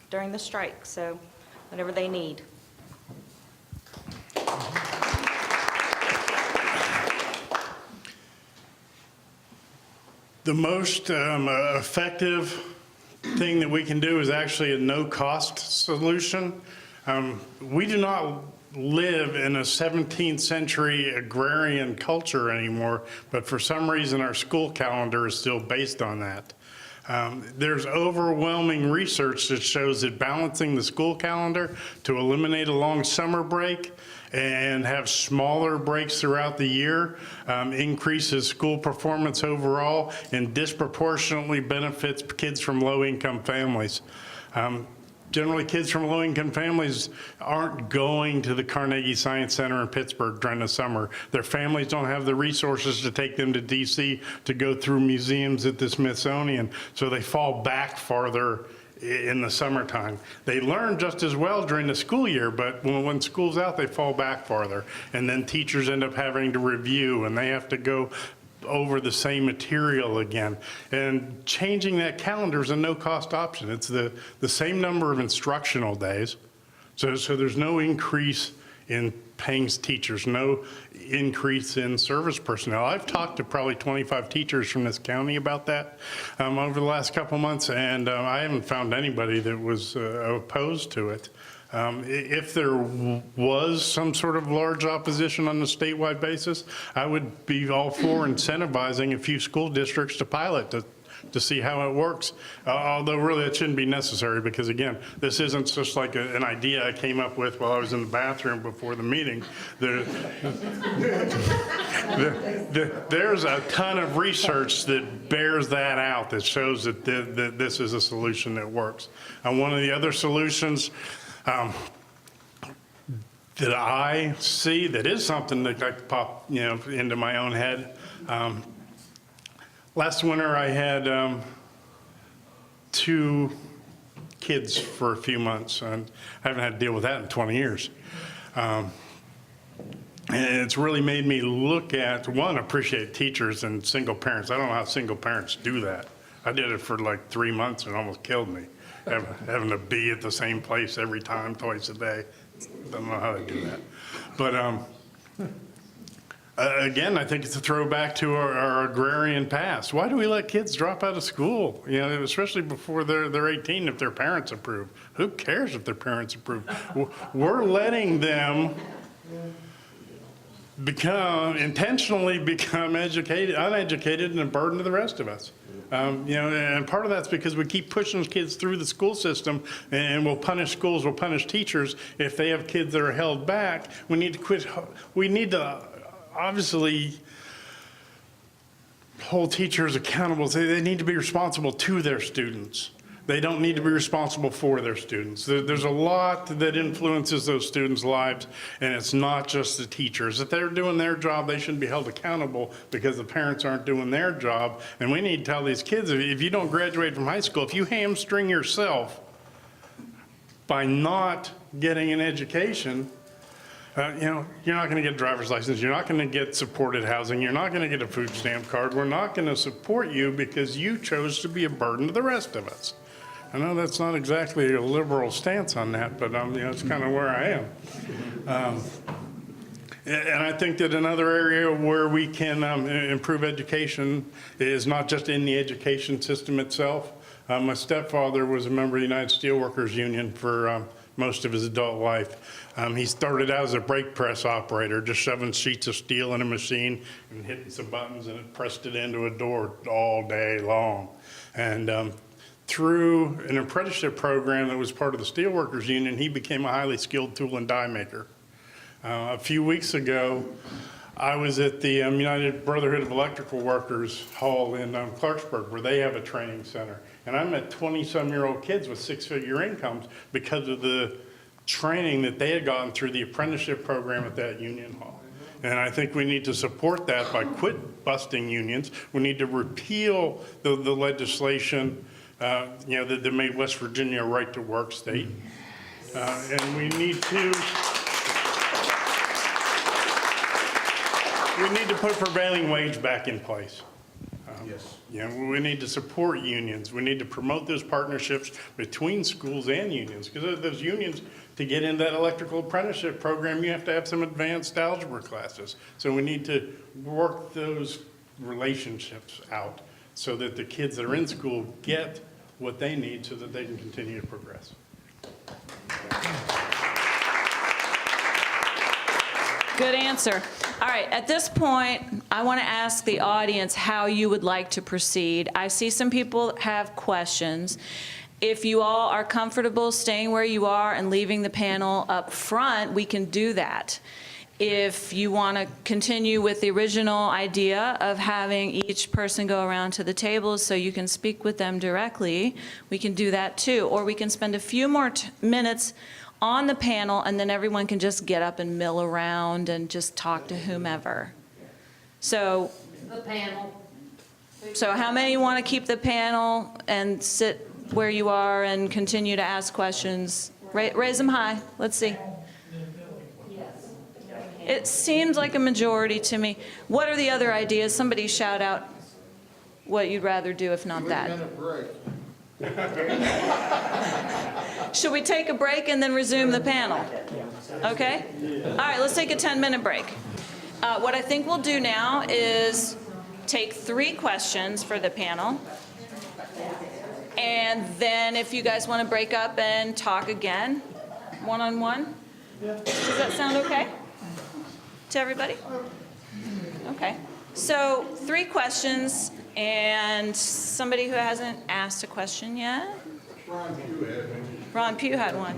Speaker 5: during the strike, so whatever they need.
Speaker 4: The most effective thing that we can do is actually a no-cost solution. We do not live in a 17th century agrarian culture anymore, but for some reason our school calendar is still based on that. There's overwhelming research that shows that balancing the school calendar to eliminate a long summer break and have smaller breaks throughout the year increases school performance overall and disproportionately benefits kids from low-income families. Generally, kids from low-income families aren't going to the Carnegie Science Center in Pittsburgh during the summer. Their families don't have the resources to take them to DC to go through museums at the Smithsonian, so they fall back farther in the summertime. They learn just as well during the school year, but when school's out, they fall back farther. And then teachers end up having to review, and they have to go over the same material again. And changing that calendar is a no-cost option. It's the same number of instructional days. So there's no increase in paying teachers, no increase in service personnel. I've talked to probably 25 teachers from this county about that over the last couple months, and I haven't found anybody that was opposed to it. If there was some sort of large opposition on a statewide basis, I would be all for incentivizing a few school districts to pilot to see how it works. Although really it shouldn't be necessary, because again, this isn't just like an idea I came up with while I was in the bathroom before the meeting. There's a ton of research that bears that out, that shows that this is a solution that works. And one of the other solutions that I see that is something that I pop, into my own head. Last winter I had 2 kids for a few months, and I haven't had to deal with that in 20 years. And it's really made me look at, one, appreciate teachers and single parents. I don't know how single parents do that. I did it for like 3 months and it almost killed me. Having to be at the same place every time, twice a day. Don't know how they do that. But again, I think it's a throwback to our agrarian past. Why do we let kids drop out of school? Especially before they're 18, if their parents approve. Who cares if their parents approve? We're letting them intentionally become uneducated and a burden to the rest of us. And part of that's because we keep pushing kids through the school system, and we'll punish schools, we'll punish teachers if they have kids that are held back. We need to quit. We need to obviously hold teachers accountable. They need to be responsible to their students. They don't need to be responsible for their students. There's a lot that influences those students' lives, and it's not just the teachers. If they're doing their job, they shouldn't be held accountable because the parents aren't doing their job. And we need to tell these kids, if you don't graduate from high school, if you hamstring yourself by not getting an education, you're not going to get a driver's license. You're not going to get supported housing. You're not going to get a food stamp card. We're not going to support you because you chose to be a burden to the rest of us. I know that's not exactly a liberal stance on that, but it's kind of where I am. And I think that another area where we can improve education is not just in the education system itself. My stepfather was a member of the United Steelworkers Union for most of his adult life. He started out as a brake press operator, just shoving sheets of steel in a machine and hitting some buttons, and it pressed it into a door all day long. And through an apprenticeship program that was part of the Steelworkers Union, he became a highly skilled tool and die maker. A few weeks ago, I was at the United Brotherhood of Electrical Workers Hall in Clarksburg, where they have a training center. And I met 20-some-year-old kids with six-figure incomes because of the training that they had gotten through the apprenticeship program at that union hall. And I think we need to support that by quit busting unions. We need to repeal the legislation that made West Virginia a right-to-work state. And we need to put prevailing wage back in place.
Speaker 7: Yes.
Speaker 4: We need to support unions. We need to promote those partnerships between schools and unions, because those unions, to get into that electrical apprenticeship program, you have to have some advanced algebra classes. So we need to work those relationships out so that the kids that are in school get what they need so that they can continue to progress.
Speaker 1: Good answer. All right, at this point, I want to ask the audience how you would like to proceed. I see some people have questions. If you all are comfortable staying where you are and leaving the panel up front, we can do that. If you want to continue with the original idea of having each person go around to the tables so you can speak with them directly, we can do that too. Or we can spend a few more minutes on the panel, and then everyone can just get up and mill around and just talk to whomever. So,
Speaker 3: The panel.
Speaker 1: so how many want to keep the panel and sit where you are and continue to ask questions? Raise them high. Let's see. It seems like a majority to me. What are the other ideas? Somebody shout out what you'd rather do if not that.
Speaker 7: 2-minute break.
Speaker 1: Should we take a break and then resume the panel? Okay? All right, let's take a 10-minute break. What I think we'll do now is take 3 questions for the panel. And then if you guys want to break up and talk again, one-on-one? Does that sound okay to everybody? Okay. So 3 questions, and somebody who hasn't asked a question yet? Ron Pugh had one.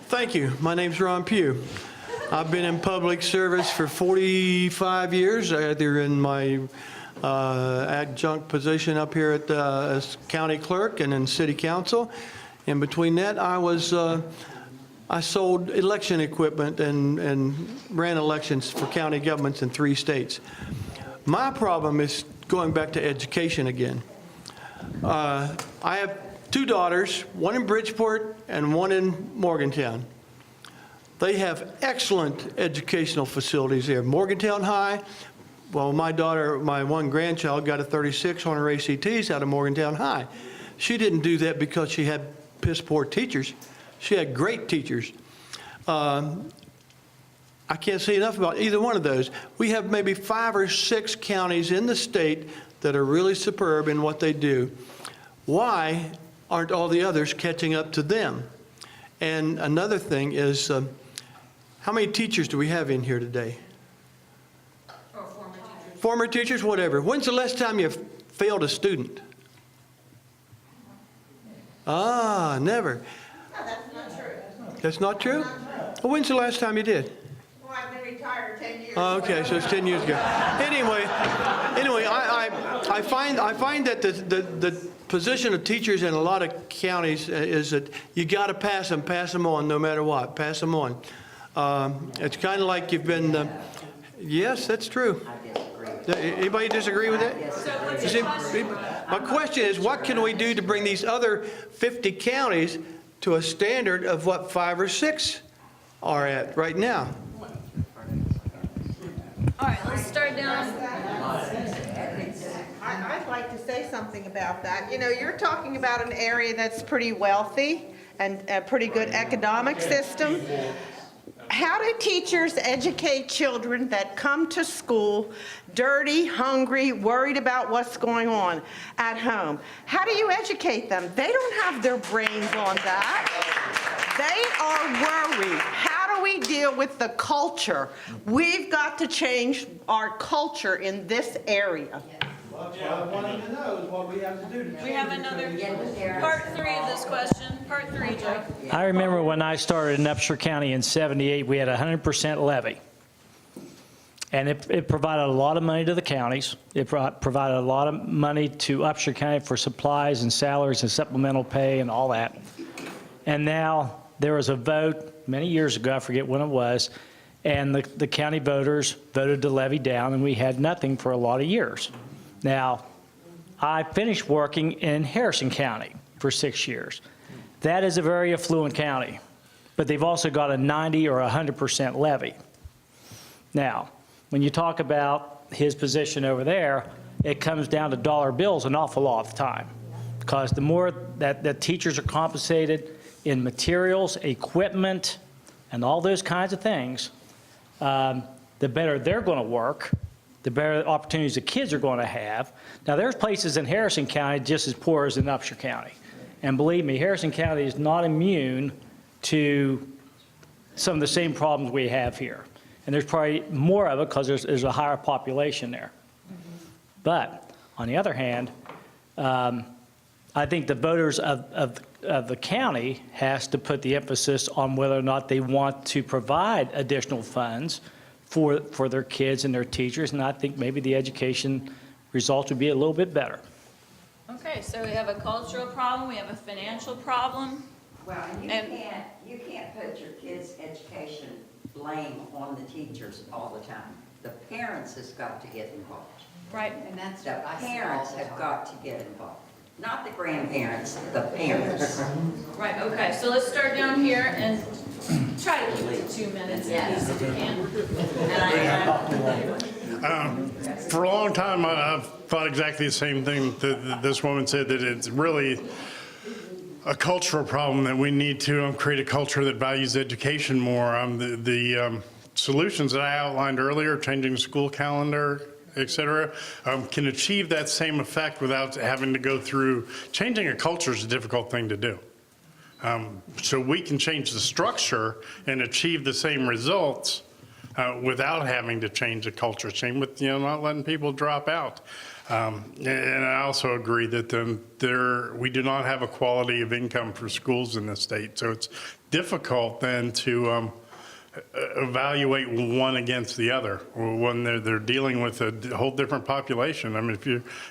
Speaker 10: Thank you. My name's Ron Pugh. I've been in public service for 45 years, either in my adjunct position up here at as county clerk and in city council. In between that, I sold election equipment and ran elections for county governments in 3 states. My problem is going back to education again. I have 2 daughters, one in Bridgeport and one in Morgantown. They have excellent educational facilities there. Morgantown High, well, my one grandchild got a 36 on her ACTs out of Morgantown High. She didn't do that because she had piss poor teachers. She had great teachers. I can't say enough about either one of those. We have maybe 5 or 6 counties in the state that are really superb in what they do. Why aren't all the others catching up to them? And another thing is, how many teachers do we have in here today?
Speaker 3: Or former teachers.
Speaker 10: Former teachers, whatever. When's the last time you failed a student? Never.
Speaker 12: No, that's not true.
Speaker 10: That's not true? Well, when's the last time you did?
Speaker 12: Well, I've been retired 10 years.
Speaker 10: Okay, so it's 10 years ago. Anyway, I find that the position of teachers in a lot of counties is that you got to pass them on no matter what. Pass them on. It's kind of like you've been. Yes, that's true. Anybody disagree with that? My question is, what can we do to bring these other 50 counties to a standard of what 5 or 6 are at right now?
Speaker 1: All right, let's start down.
Speaker 12: I'd like to say something about that. You know, you're talking about an area that's pretty wealthy, and a pretty good economic system. How do teachers educate children that come to school dirty, hungry, worried about what's going on at home? How do you educate them? They don't have their brains on that. They are worried. How do we deal with the culture? We've got to change our culture in this area.
Speaker 10: That's what I wanted to know, is what we have to do to
Speaker 1: We have another part 3 of this question. Part 3, Joe.
Speaker 13: I remember when I started in Upshur County in '78, we had a 100% levy. And it provided a lot of money to the counties. It provided a lot of money to Upshur County for supplies and salaries and supplemental pay and all that. And now there was a vote many years ago, I forget when it was, and the county voters voted the levy down, and we had nothing for a lot of years. Now, I finished working in Harrison County for 6 years. That is a very affluent county, but they've also got a 90 or 100% levy. Now, when you talk about his position over there, it comes down to dollar bills an awful lot of the time, because the more that teachers are compensated in materials, equipment, and all those kinds of things, the better they're going to work, the better opportunities the kids are going to have. Now, there's places in Harrison County just as poor as in Upshur County. And believe me, Harrison County is not immune to some of the same problems we have here. And there's probably more of it because there's a higher population there. But on the other hand, I think the voters of the county has to put the emphasis on whether or not they want to provide additional funds for their kids and their teachers, and I think maybe the education results would be a little bit better.
Speaker 1: Okay, so we have a cultural problem, we have a financial problem.
Speaker 14: Well, and you can't put your kids' education blame on the teachers all the time. The parents has got to get involved.
Speaker 1: Right.
Speaker 14: And that's the parents have got to get involved. Not the grandparents, the parents.
Speaker 1: Right, okay, so let's start down here and try to keep it to 2 minutes at least if you can.
Speaker 4: For a long time, I've thought exactly the same thing that this woman said, that it's really a cultural problem, that we need to create a culture that values education more. The solutions that I outlined earlier, changing the school calendar, et cetera, can achieve that same effect without having to go through. Changing a culture is a difficult thing to do. So we can change the structure and achieve the same results without having to change the culture. Same with, not letting people drop out. And I also agree that we do not have a quality of income for schools in the state. So it's difficult then to evaluate one against the other when they're dealing with a whole different population. I mean, if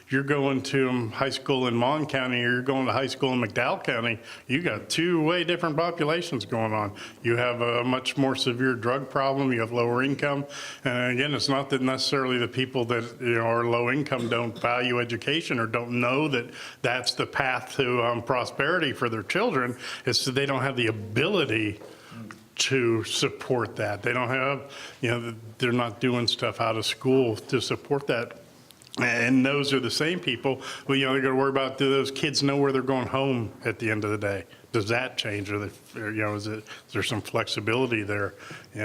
Speaker 4: you're going to high school in Mon County or you're going to high school in McDowell County, you got two way different populations going on. You have a much more severe drug problem. You have lower income. And again, it's not that necessarily the people that are low income don't value education or don't know that that's the path to prosperity for their children. It's that they don't have the ability to support that. They don't have, they're not doing stuff out of school to support that. And those are the same people, well, they got to worry about, do those kids know where they're going home at the end of the day? Does that change? Or is there some flexibility there? We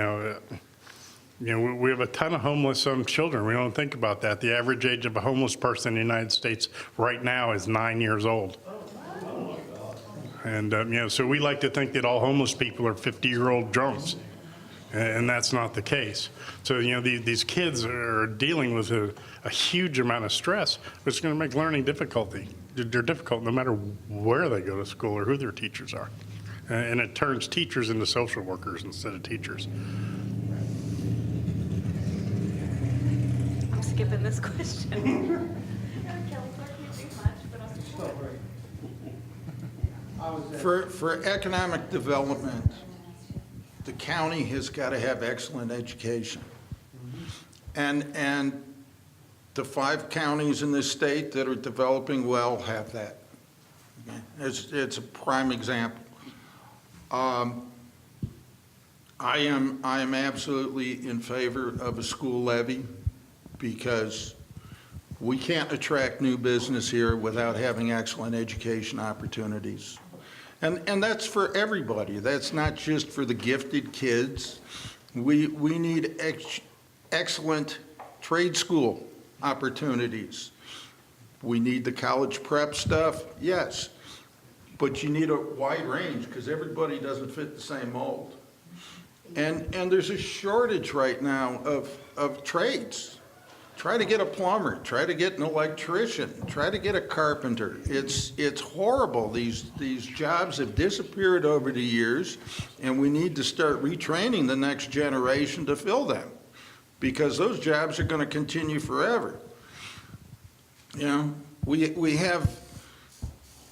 Speaker 4: have a ton of homeless children. We don't think about that. The average age of a homeless person in the United States right now is 9 years old. And, so we like to think that all homeless people are 50-year-old drunks, and that's not the case. So, these kids are dealing with a huge amount of stress, which is going to make learning difficulty. They're difficult no matter where they go to school or who their teachers are. And it turns teachers into social workers instead of teachers.
Speaker 5: I'm skipping this question. Kelly Clark can't do much, but I'll support it.
Speaker 7: For economic development, the county has got to have excellent education. And the 5 counties in this state that are developing well have that. It's a prime example. I am absolutely in favor of a school levy because we can't attract new business here without having excellent education opportunities. And that's for everybody. That's not just for the gifted kids. We need excellent trade school opportunities. We need the college prep stuff, yes. But you need a wide range because everybody doesn't fit the same mold. And there's a shortage right now of trades. Try to get a plumber, try to get an electrician, try to get a carpenter. It's horrible. These jobs have disappeared over the years, and we need to start retraining the next generation to fill them, because those jobs are going to continue forever. You know, we have,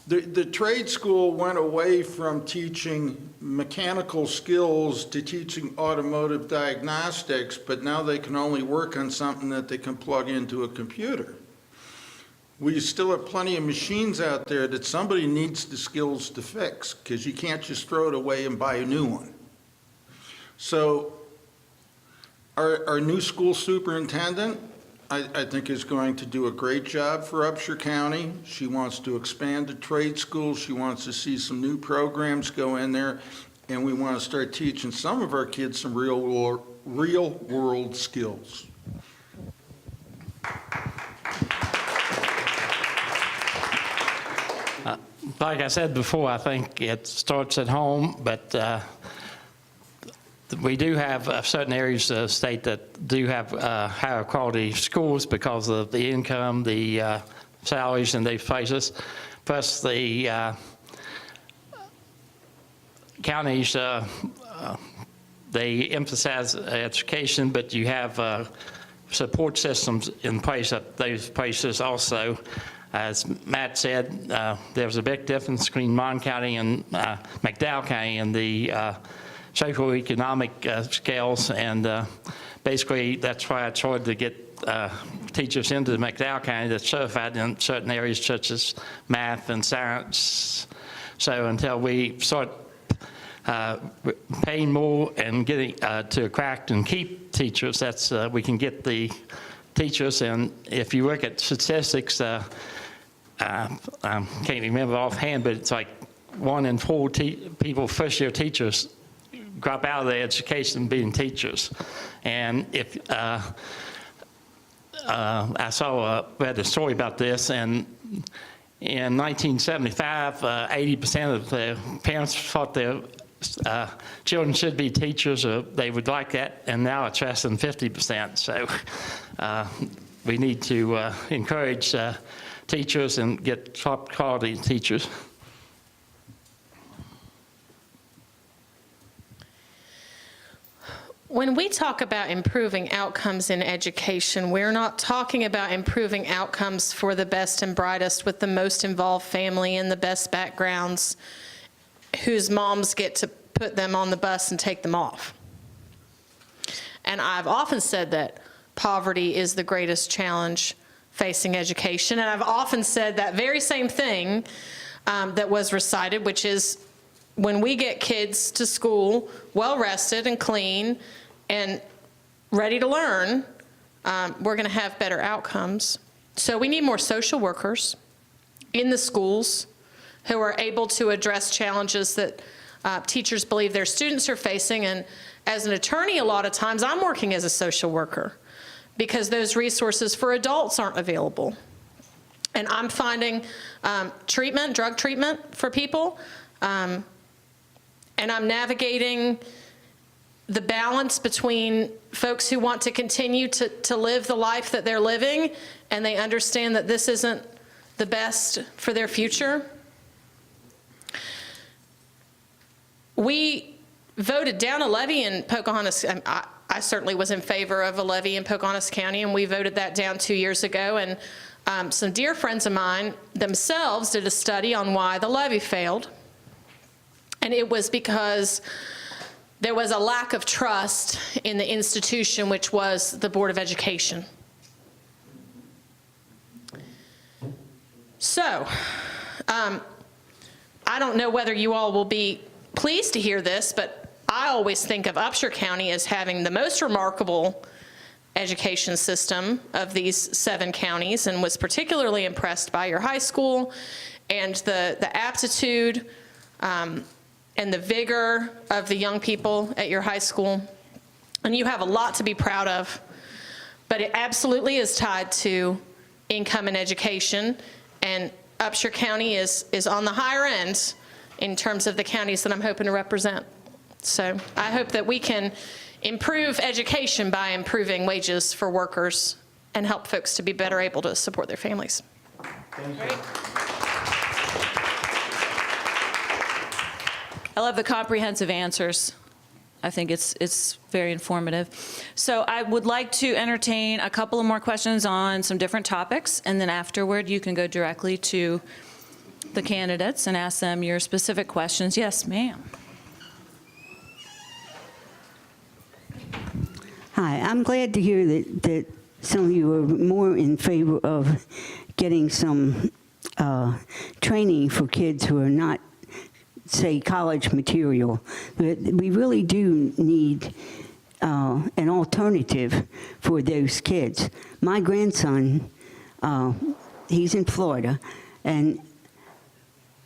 Speaker 7: the trade school went away from teaching mechanical skills to teaching automotive diagnostics, but now they can only work on something that they can plug into a computer. We still have plenty of machines out there that somebody needs the skills to fix, because you can't just throw it away and buy a new one. So our new school superintendent, I think, is going to do a great job for Upshur County. She wants to expand the trade school. She wants to see some new programs go in there, and we want to start teaching some of our kids some real world skills.
Speaker 8: Like I said before, I think it starts at home, but we do have certain areas of the state that do have higher quality schools because of the income, the salaries in these places. Plus the counties, they emphasize education, but you have support systems in place at those places also. As Matt said, there's a big difference between Mon County and McDowell County in the socioeconomic scales, and basically that's why I tried to get teachers into McDowell County that's certified in certain areas such as math and science. So until we start paying more and getting to attract and keep teachers, that's we can get the teachers. And if you look at statistics, I can't remember offhand, but it's like 1 in 4 people, first-year teachers, drop out of their education being teachers. And if I read a story about this, and in 1975, 80% of the parents thought their children should be teachers, or they would like that, and now it's less than 50%. So we need to encourage teachers and get top quality teachers.
Speaker 9: When we talk about improving outcomes in education, we're not talking about improving outcomes for the best and brightest with the most involved family and the best backgrounds, whose moms get to put them on the bus and take them off. And I've often said that poverty is the greatest challenge facing education, and I've often said that very same thing that was recited, which is when we get kids to school well-rested and clean and ready to learn, we're going to have better outcomes. So we need more social workers in the schools who are able to address challenges that teachers believe their students are facing. And as an attorney, a lot of times I'm working as a social worker because those resources for adults aren't available. And I'm finding drug treatment for people, and I'm navigating the balance between folks who want to continue to live the life that they're living, and they understand that this isn't the best for their future. We voted down a levy in Pocahontas. I certainly was in favor of a levy in Pocahontas County, and we voted that down 2 years ago. And some dear friends of mine themselves did a study on why the levy failed. And it was because there was a lack of trust in the institution, which was the Board of Education. So, I don't know whether you all will be pleased to hear this, but I always think of Upshur County as having the most remarkable education system of these 7 counties, and was particularly impressed by your high school and the aptitude and the vigor of the young people at your high school. And you have a lot to be proud of, but it absolutely is tied to income and education. And Upshur County is on the higher end in terms of the counties that I'm hoping to represent. So I hope that we can improve education by improving wages for workers and help folks to be better able to support their families.
Speaker 1: Great. I love the comprehensive answers. I think it's very informative. So I would like to entertain a couple of more questions on some different topics, and then afterward, you can go directly to the candidates and ask them your specific questions. Yes, ma'am.
Speaker 15: Hi, I'm glad to hear that some of you are more in favor of getting some training for kids who are not, say, college material. But we really do need an alternative for those kids. My grandson, he's in Florida, and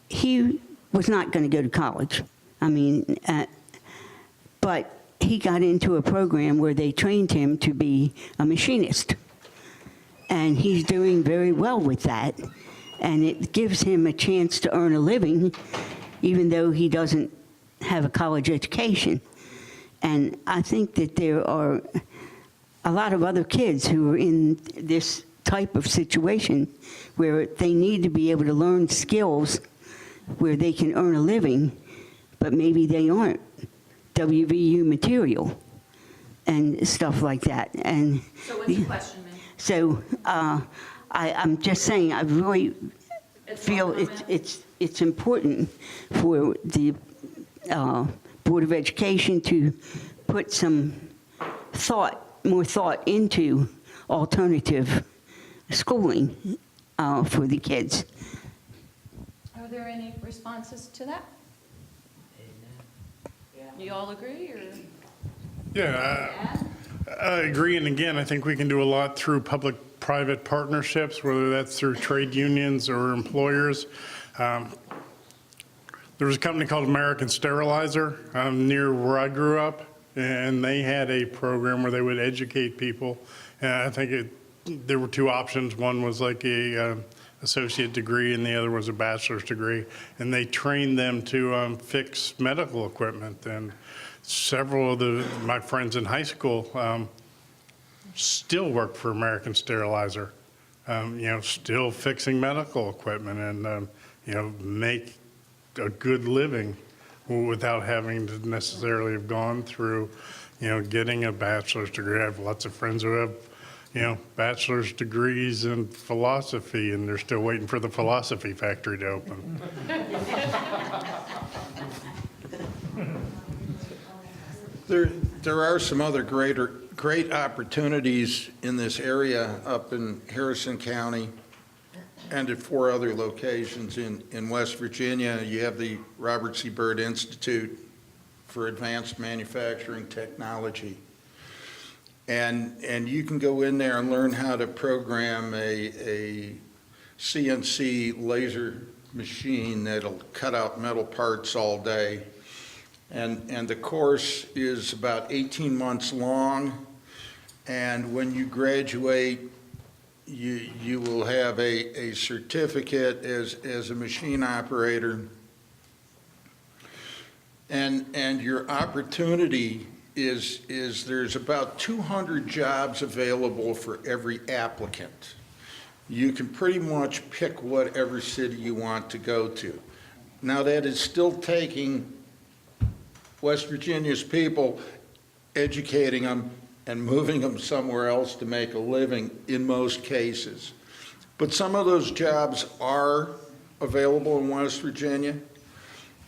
Speaker 15: he was not going to go to college. I mean, but he got into a program where they trained him to be a machinist. And he's doing very well with that. And it gives him a chance to earn a living, even though he doesn't have a college education. And I think that there are a lot of other kids who are in this type of situation where they need to be able to learn skills where they can earn a living, but maybe they aren't WVU material and stuff like that. And
Speaker 1: So what's the question, ma'am?
Speaker 15: so I'm just saying, I really feel it's important for the Board of Education to put some more thought into alternative schooling for the kids.
Speaker 1: Are there any responses to that? You all agree, or?
Speaker 4: Yeah, I agree, and again, I think we can do a lot through public-private partnerships, whether that's through trade unions or employers. There was a company called American Sterilizer near where I grew up, and they had a program where they would educate people. And I think there were two options. One was like a associate degree, and the other was a bachelor's degree. And they trained them to fix medical equipment. And several of my friends in high school still work for American Sterilizer, still fixing medical equipment and, make a good living without having to necessarily have gone through, getting a bachelor's degree. I have lots of friends who have, bachelor's degrees in philosophy, and they're still waiting for the philosophy factory to open.
Speaker 7: There are some other great opportunities in this area up in Harrison County and at 4 other locations in West Virginia. You have the Robert C. Byrd Institute for Advanced Manufacturing Technology. And you can go in there and learn how to program a CNC laser machine that'll cut out metal parts all day. And the course is about 18 months long. And when you graduate, you will have a certificate as a machine operator. And your opportunity is there's about 200 jobs available for every applicant. You can pretty much pick whatever city you want to go to. Now, that is still taking West Virginia's people, educating them and moving them somewhere else to make a living in most cases. But some of those jobs are available in West Virginia.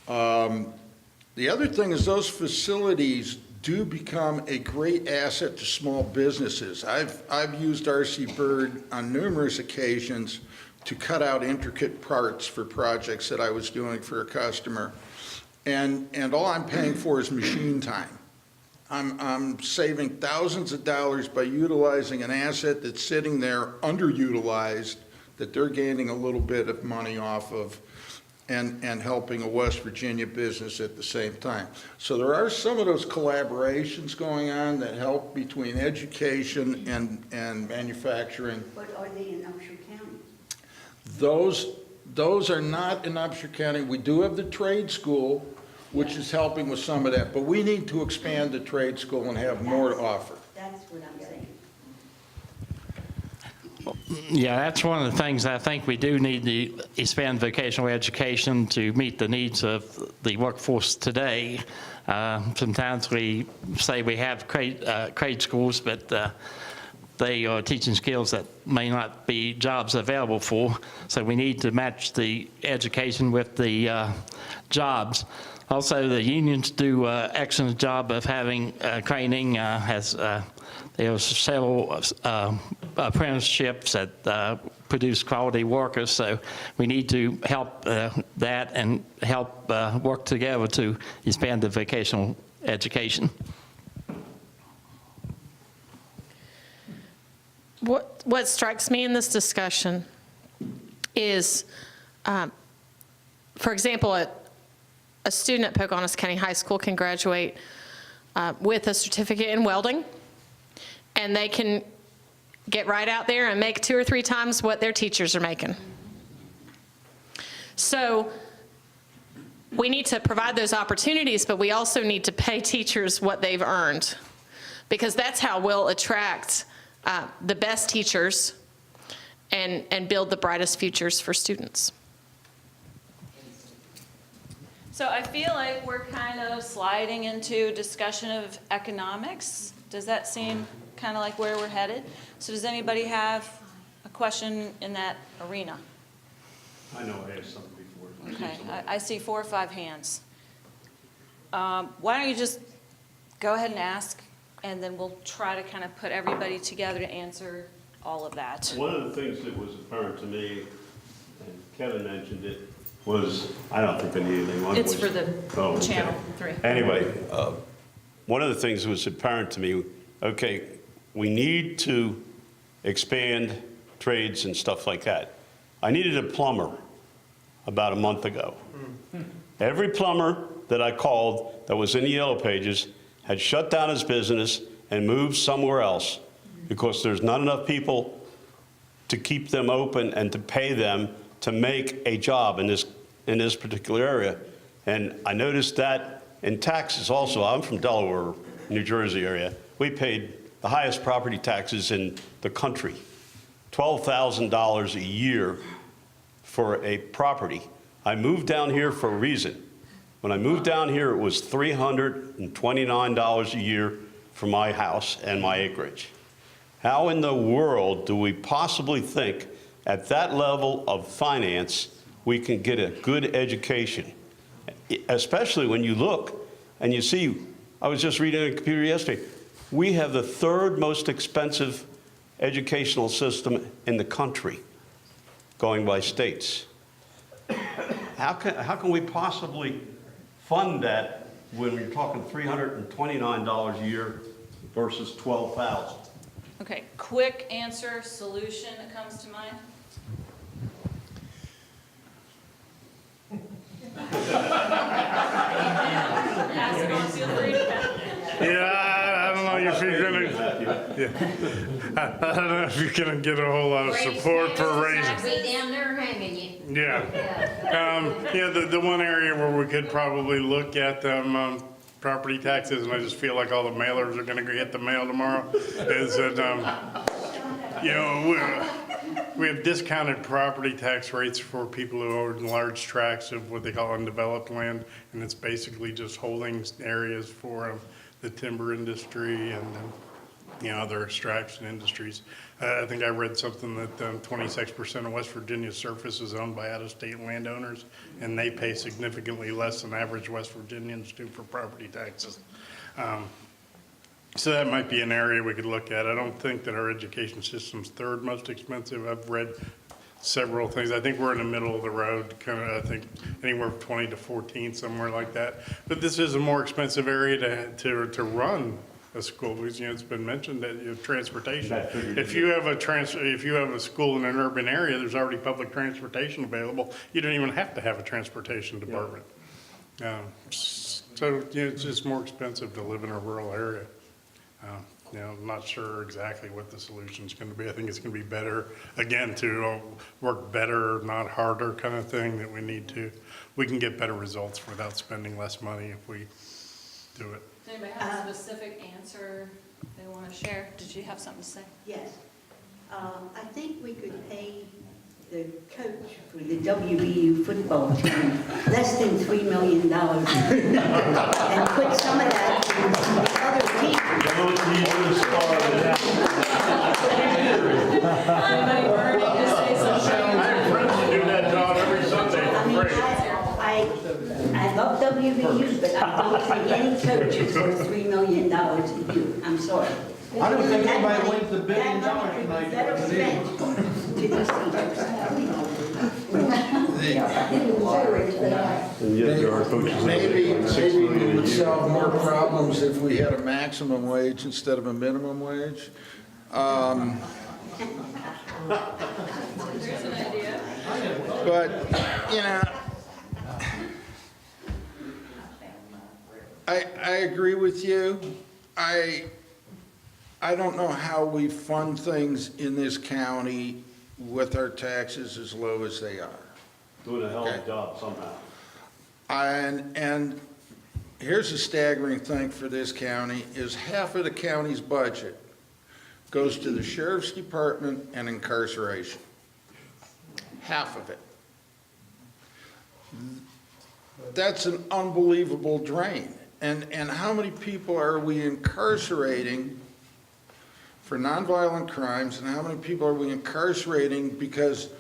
Speaker 7: The other thing is those facilities do become a great asset to small businesses. I've used R.C. Byrd on numerous occasions to cut out intricate parts for projects that I was doing for a customer. And all I'm paying for is machine time. I'm saving thousands of dollars by utilizing an asset that's sitting there underutilized, that they're gaining a little bit of money off of. and helping a West Virginia business at the same time. So there are some of those collaborations going on that help between education and manufacturing.
Speaker 15: But are they in Upshur County?
Speaker 7: Those are not in Upshur County. We do have the trade school, which is helping with some of that, but we need to expand the trade school and have more to offer.
Speaker 15: That's what I'm saying.
Speaker 8: Yeah, that's one of the things I think we do need to expand vocational education to meet the needs of the workforce today. Sometimes we say we have trade schools, but they are teaching skills that may not be jobs available for. So we need to match the education with the jobs. Also, the unions do an excellent job of having training. There are several apprenticeships that produce quality workers, so we need to help that and help work together to expand the vocational education.
Speaker 9: What strikes me in this discussion is, for example, a student at Pocahontas County High School can graduate with a certificate in welding, and they can get right out there and make 2 or 3 times what their teachers are making. So we need to provide those opportunities, but we also need to pay teachers what they've earned, because that's how we'll attract the best teachers and build the brightest futures for students.
Speaker 1: So I feel like we're kind of sliding into discussion of economics. Does that seem kind of like where we're headed? So does anybody have a question in that arena?
Speaker 2: I know I asked something before.
Speaker 1: Okay, I see 4 or 5 hands. Why don't you just go ahead and ask, and then we'll try to kind of put everybody together to answer all of that.
Speaker 2: One of the things that was apparent to me, and Kevin mentioned it, was, I don't think I need anything on.
Speaker 1: It's for the
Speaker 2: Oh, okay.
Speaker 1: Channel 3.
Speaker 2: Anyway, one of the things that was apparent to me, okay, we need to expand trades and stuff like that. I needed a plumber about a month ago. Every plumber that I called that was in the Yellow Pages had shut down his business and moved somewhere else because there's not enough people to keep them open and to pay them to make a job in this particular area. And I noticed that in taxes also. I'm from Delaware, New Jersey area. We paid the highest property taxes in the country, $12,000 a year for a property. I moved down here for a reason. When I moved down here, it was $329 a year for my house and my acreage. How in the world do we possibly think at that level of finance we can get a good education? Especially when you look and you see, I was just reading on a computer yesterday, we have the 3rd most expensive educational system in the country, going by states. How can we possibly fund that when we're talking $329 a year versus $12,000?
Speaker 1: Okay, quick answer, solution that comes to mind? Ask on, feel free to.
Speaker 4: Yeah, I don't know if you're gonna, I don't know if you're gonna get a whole lot of support for raising.
Speaker 3: Be down there hanging you.
Speaker 4: Yeah. Yeah, the one area where we could probably look at property taxes, and I just feel like all the mailers are gonna hit the mail tomorrow, is that, you know, we have discounted property tax rates for people who own large tracts of what they call undeveloped land, and it's basically just holding areas for the timber industry and you know, other extraction industries. I think I read something that 26% of West Virginia's surface is owned by out-of-state landowners, and they pay significantly less than average West Virginians do for property taxes. So that might be an area we could look at. I don't think that our education system's 3rd most expensive. I've read several things. I think we're in the middle of the road, kind of, I think anywhere from 20 to 14, somewhere like that. But this is a more expensive area to run a school, because, it's been mentioned that you have transportation.
Speaker 2: I figured
Speaker 4: If
Speaker 2: you
Speaker 4: you have a school in an urban area, there's already public transportation available. You don't even have to have a transportation department. So, it's just more expensive to live in a rural area. I'm not sure exactly what the solution's gonna be. I think it's gonna be better, again, to work better, not harder kind of thing that we can get better results without spending less money if we do it.
Speaker 1: Does anybody have a specific answer they want to share? Did you have something to say?
Speaker 15: Yes. I think we could pay the coach for the WVU football team less than $3 million and put some of that in the other team.
Speaker 1: Anybody burning to say something?
Speaker 4: I have friends who do that job every Sunday
Speaker 15: I
Speaker 4: for
Speaker 15: mean,
Speaker 4: free.
Speaker 15: I love WVU, but I don't think any coach is worth $3 million a year. I'm sorry.
Speaker 10: I don't think anybody wins the $1 billion
Speaker 15: That money could be better spent to these teachers.
Speaker 2: And yet there are coaches that
Speaker 7: Maybe,
Speaker 2: make $6
Speaker 7: maybe we
Speaker 2: million a
Speaker 7: would
Speaker 2: year.
Speaker 7: solve more problems if we had a maximum wage instead of a minimum wage.
Speaker 1: Here's an idea.
Speaker 7: But, I agree with you. I don't know how we fund things in this county with our taxes as low as they are.
Speaker 2: Doing a hell of a
Speaker 7: Okay.
Speaker 2: job somehow.
Speaker 7: And here's a staggering thing for this county, is half of the county's budget goes to the sheriff's department and incarceration. Half of it. That's an unbelievable drain. And how many people are we incarcerating for nonviolent crimes, and how many people are we incarcerating because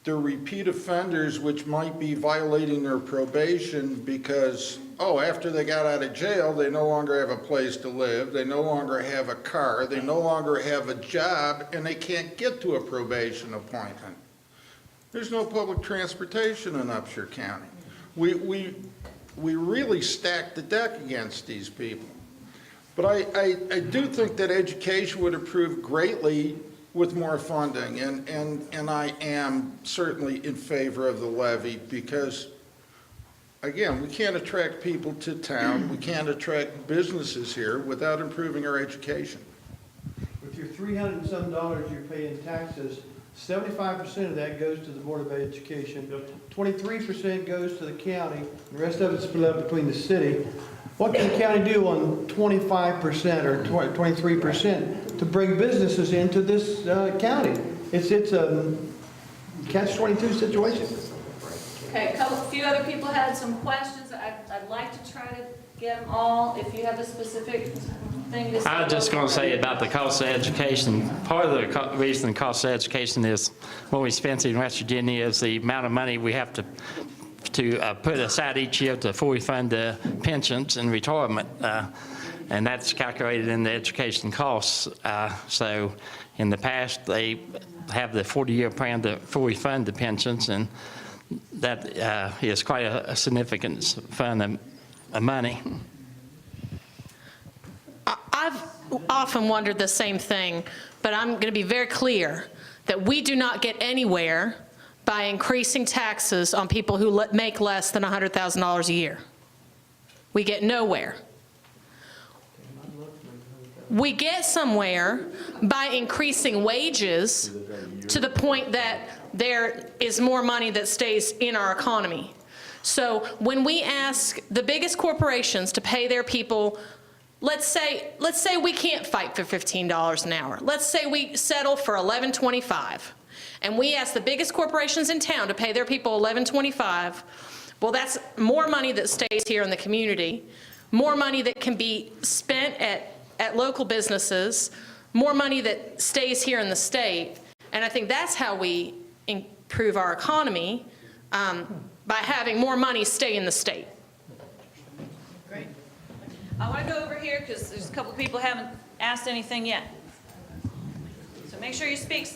Speaker 7: they're repeat offenders, which might be violating their probation because, after they got out of jail, they no longer have a place to live, they no longer have a car, they no longer have a job, and they can't get to a probation appointment. There's no public transportation in Upshur County. We really stacked the deck against these people. But I do think that education would improve greatly with more funding, and I am certainly in favor of the levy because, again, we can't attract people to town, we can't attract businesses here without improving our education.
Speaker 10: With your $300 and some you pay in taxes, 75% of that goes to the Board of Education, 23% goes to the county, and the rest of it's split up between the city. What can the county do on 25% or 23% to bring businesses into this county? It's a catch-22 situation.
Speaker 1: Okay, a few other people had some questions. I'd like to try to get them all. If you have a specific thing to say.
Speaker 8: I was just going to say about the cost of education. Part of the reason the cost of education is more expensive in West Virginia is the amount of money we have to put aside each year to fully fund the pensions and retirement. And that's calculated in the education costs. So in the past, they have the 40-year plan to fully fund the pensions, and that is quite a significant fund of money.
Speaker 9: I've often wondered the same thing, but I'm going to be very clear that we do not get anywhere by increasing taxes on people who make less than $100,000 a year. We get nowhere. We get somewhere by increasing wages to the point that there is more money that stays in our economy. So when we ask the biggest corporations to pay their people, let's say we can't fight for $15 an hour. Let's say we settle for $11.25, and we ask the biggest corporations in town to pay their people $11.25. Well, that's more money that stays here in the community, more money that can be spent at local businesses, more money that stays here in the state. And I think that's how we improve our economy, by having more money stay in the state.
Speaker 1: Great. I want to go over here because there's a couple people who haven't asked anything yet. So make sure you speak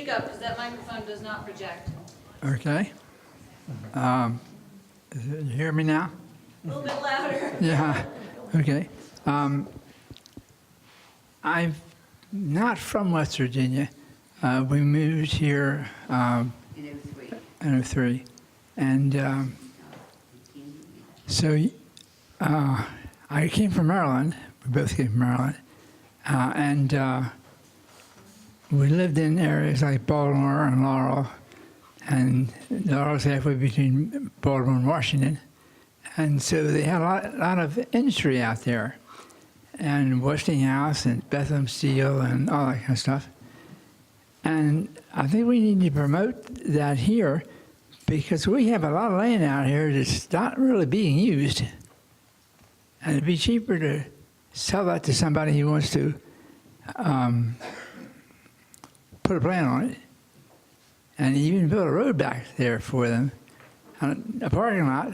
Speaker 1: up because that microphone does not project.
Speaker 16: Okay. You hear me now?
Speaker 1: A little bit louder.
Speaker 16: Yeah. Okay. I'm not from West Virginia. We moved here in '03. And so I came from Maryland. We both came from Maryland. And we lived in areas like Baltimore and Laurel. And Laurel's halfway between Baltimore and Washington. And so they had a lot of industry out there. And Westinghouse and Bethlehem Steel and all that kind of stuff. And I think we need to promote that here because we have a lot of land out here that's not really being used. And it'd be cheaper to sell that to somebody who wants to put a plan on it and even build a road back there for them, a parking lot,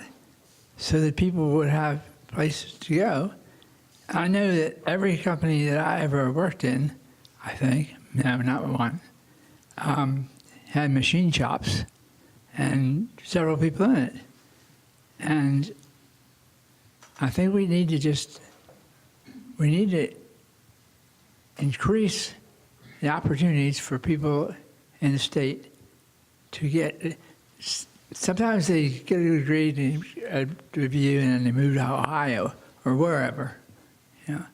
Speaker 16: so that people would have places to go. I know that every company that I ever worked in, I think, no, not one, had machine shops and several people in it. And I think we need to increase the opportunities for people in the state to get, sometimes they get a degree to review and then they move to Ohio or wherever. You know,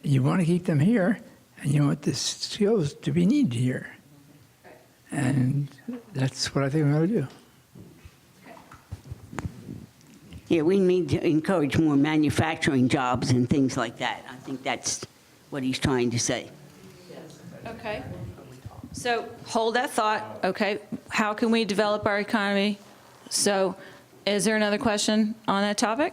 Speaker 16: you want to keep them here and you want the skills to be needed here. And that's what I think we ought to do.
Speaker 15: Yeah, we need to encourage more manufacturing jobs and things like that. I think that's what he's trying to say.
Speaker 1: Okay. So hold that thought, okay? How can we develop our economy? So is there another question on that topic?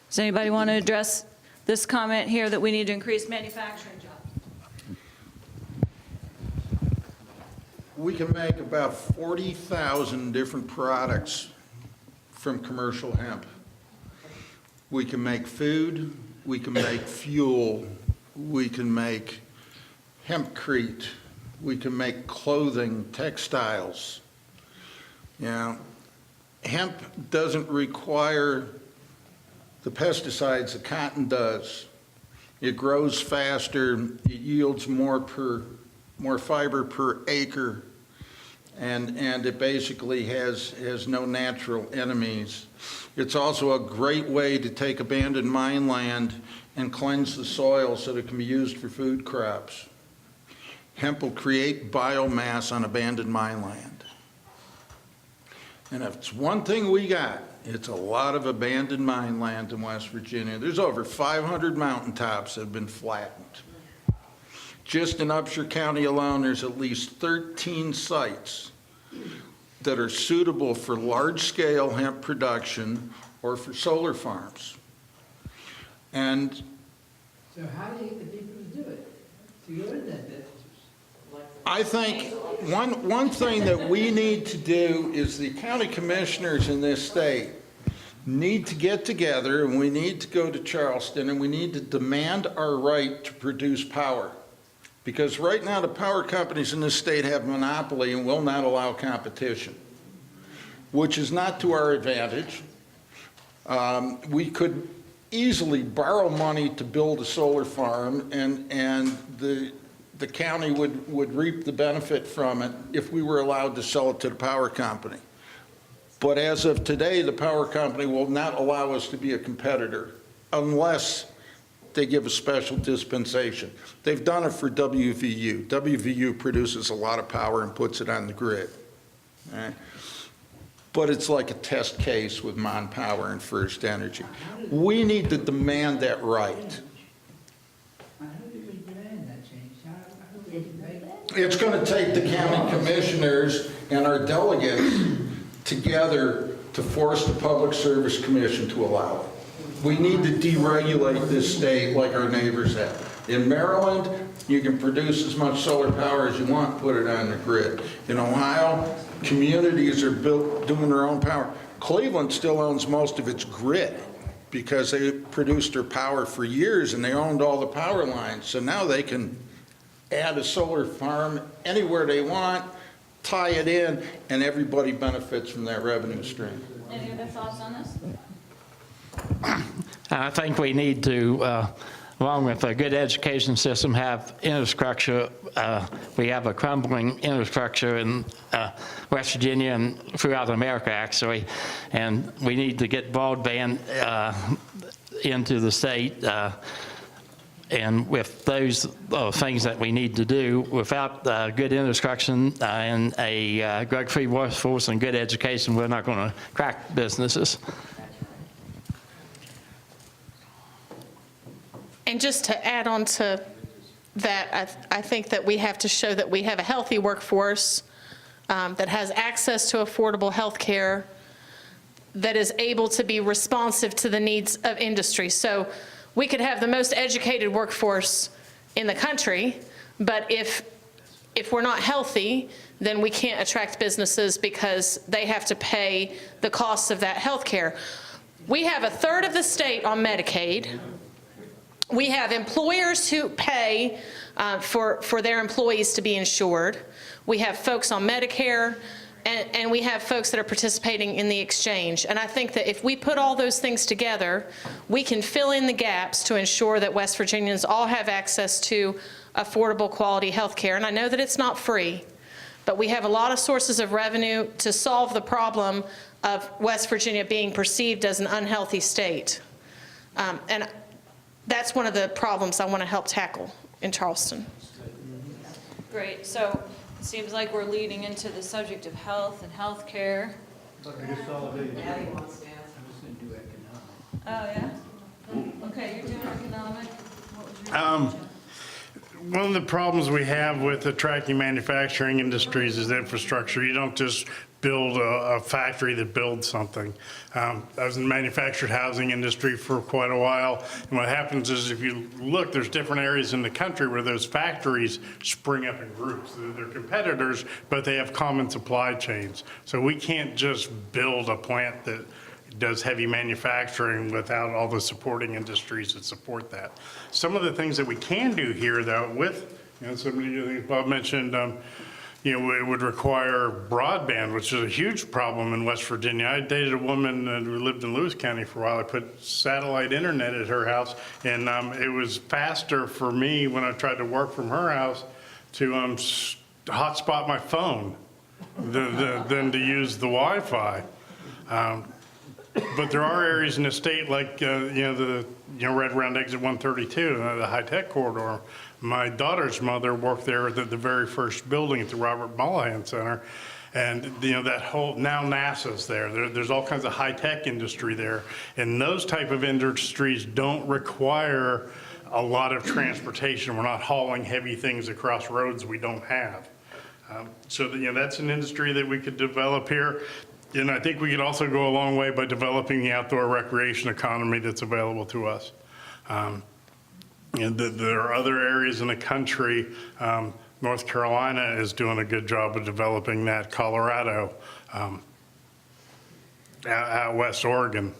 Speaker 1: Does anybody want to address this comment here that we need to increase manufacturing jobs?
Speaker 7: We can make about 40,000 different products from commercial hemp. We can make food, we can make fuel, we can make hempcrete, we can make clothing, textiles. You know, hemp doesn't require the pesticides that cotton does. It grows faster, it yields more fiber per acre, and it basically has no natural enemies. It's also a great way to take abandoned mine land and cleanse the soil so that it can be used for food crops. Hemp will create biomass on abandoned mine land. And if it's one thing we got, it's a lot of abandoned mine land in West Virginia. There's over 500 mountaintops that have been flattened. Just in Upshur County alone, there's at least 13 sites that are suitable for large-scale hemp production or for solar farms. And
Speaker 16: So how do you get the people to do it, to go into that business?
Speaker 7: I think one thing that we need to do is the county commissioners in this state need to get together, and we need to go to Charleston, and we need to demand our right to produce power. Because right now the power companies in this state have monopoly and will not allow competition, which is not to our advantage. We could easily borrow money to build a solar farm, and the county would reap the benefit from it if we were allowed to sell it to the power company. But as of today, the power company will not allow us to be a competitor unless they give a special dispensation. They've done it for WVU. WVU produces a lot of power and puts it on the grid. Right? But it's like a test case with Mon Power and First Energy. We need to demand that right. It's going to take the county commissioners and our delegates together to force the Public Service Commission to allow it. We need to deregulate this state like our neighbors have. In Maryland, you can produce as much solar power as you want, put it on the grid. In Ohio, communities are doing their own power. Cleveland still owns most of its grid because they produced their power for years and they owned all the power lines. So now they can add a solar farm anywhere they want, tie it in, and everybody benefits from that revenue stream.
Speaker 1: Any other thoughts on this?
Speaker 8: I think we need to along with a good education system, have infrastructure. We have a crumbling infrastructure in West Virginia and throughout America, actually, and we need to get broadband into the state. And with those things that we need to do, without good infrastructure and a drug-free workforce and good education, we're not going to crack businesses.
Speaker 9: And just to add on to that, I think that we have to show that we have a healthy workforce that has access to affordable health care, that is able to be responsive to the needs of industry. So we could have the most educated workforce in the country, but if we're not healthy, then we can't attract businesses because they have to pay the costs of that health care. We have a third of the state on Medicaid. We have employers who pay for their employees to be insured. We have folks on Medicare, and we have folks that are participating in the exchange. And I think that if we put all those things together, we can fill in the gaps to ensure that West Virginians all have access to affordable quality health care. And I know that it's not free, but we have a lot of sources of revenue to solve the problem of West Virginia being perceived as an unhealthy state. And that's one of the problems I want to help tackle in Charleston.
Speaker 1: Great, so it seems like we're leading into the subject of health and healthcare. Oh, yeah? Okay, you're doing economic. What was your
Speaker 4: One of the problems we have with attracting manufacturing industries is infrastructure. You don't just build a factory that builds something. I was in the manufactured housing industry for quite a while, and what happens is if you look, there's different areas in the country where those factories spring up in groups. They're competitors, but they have common supply chains. So we can't just build a plant that does heavy manufacturing without all the supporting industries that support that. Some of the things that we can do here, though, with, some of the things Bob mentioned, it would require broadband, which is a huge problem in West Virginia. I dated a woman who lived in Lewis County for a while. I put satellite internet at her house, and it was faster for me when I tried to work from her house to hotspot my phone than to use the Wi-Fi. But there are areas in the state like, right around exit 132, the high-tech corridor. My daughter's mother worked there at the very first building at the Robert Mullahan Center. And, that whole, now NASA's there. There's all kinds of high-tech industry there. And those type of industries don't require a lot of transportation. We're not hauling heavy things across roads we don't have. So, that's an industry that we could develop here. And I think we could also go a long way by developing the outdoor recreation economy that's available to us. And there are other areas in the country. North Carolina is doing a good job of developing that. Colorado, out west, Oregon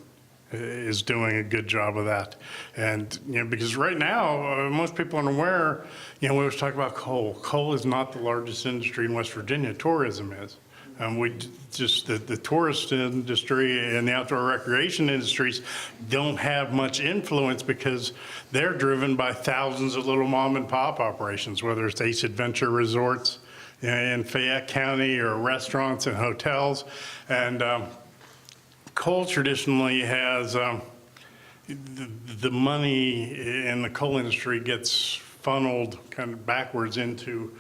Speaker 4: is doing a good job of that. And, because right now, most people aren't aware, we always talk about coal. Coal is not the largest industry in West Virginia. Tourism is. The tourist industry and the outdoor recreation industries don't have much influence because they're driven by thousands of little mom and pop operations, whether it's Ace Adventure Resorts in Fayette County or restaurants and hotels. And coal traditionally has, the money in the coal industry gets funneled kind of backwards into,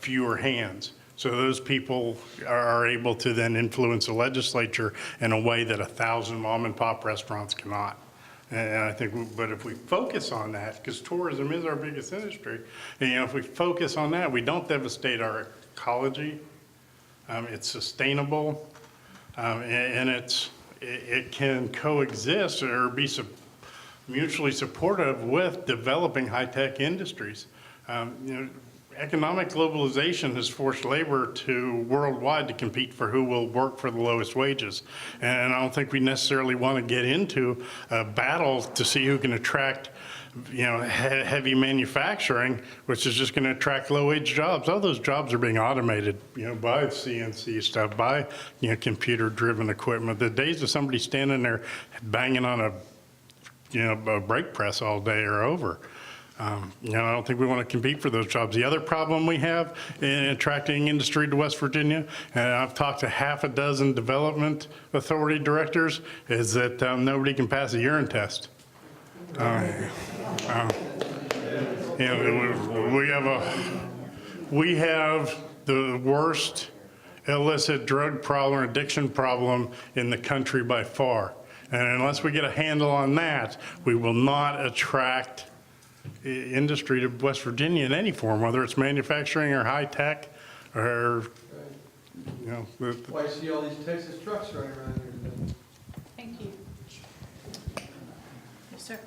Speaker 4: fewer hands. So those people are able to then influence the legislature in a way that 1,000 mom and pop restaurants cannot. And I think, but if we focus on that, because tourism is our biggest industry, and, if we focus on that, we don't devastate our ecology. It's sustainable, and it can coexist or be mutually supportive with developing high-tech industries. Economic globalization has forced labor worldwide to compete for who will work for the lowest wages. And I don't think we necessarily want to get into a battle to see who can attract, heavy manufacturing, which is just going to attract low-wage jobs. All those jobs are being automated, by CNC stuff, by, computer-driven equipment. The days of somebody standing there banging on a brake press all day are over. You know, I don't think we want to compete for those jobs. The other problem we have in attracting industry to West Virginia, and I've talked to half a dozen development authority directors, is that nobody can pass a urine test. You know, we have the worst illicit drug problem or addiction problem in the country by far. And unless we get a handle on that, we will not attract industry to West Virginia in any form, whether it's manufacturing or high tech or, you know.
Speaker 10: Why you see all these Texas trucks running around here?
Speaker 1: Thank you. Yes, sir.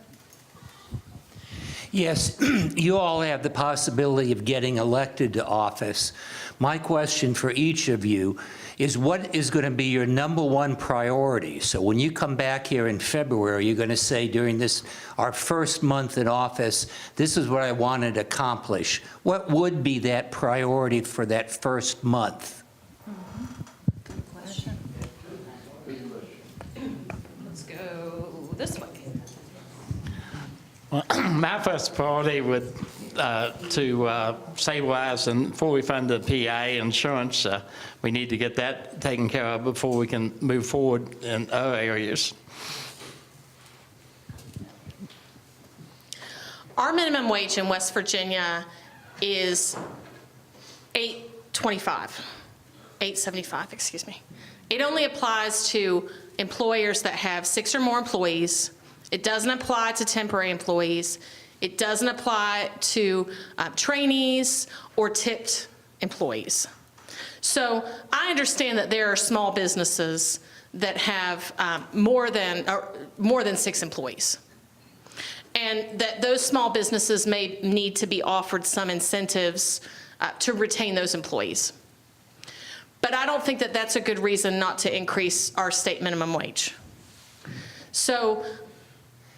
Speaker 17: Yes, you all have the possibility of getting elected to office. My question for each of you is, what is going to be your #1 priority? So when you come back here in February, you're going to say during our first month in office, this is what I wanted to accomplish. What would be that priority for that first month?
Speaker 1: Good question. Let's go this way.
Speaker 8: Well, my first priority would to stabilize and fully fund the PI insurance. We need to get that taken care of before we can move forward in other areas.
Speaker 9: Our minimum wage in West Virginia is $8.75, excuse me. It only applies to employers that have 6 or more employees. It doesn't apply to temporary employees. It doesn't apply to trainees or tipped employees. So I understand that there are small businesses that have more than 6 employees, and that those small businesses may need to be offered some incentives to retain those employees. But I don't think that that's a good reason not to increase our state minimum wage. So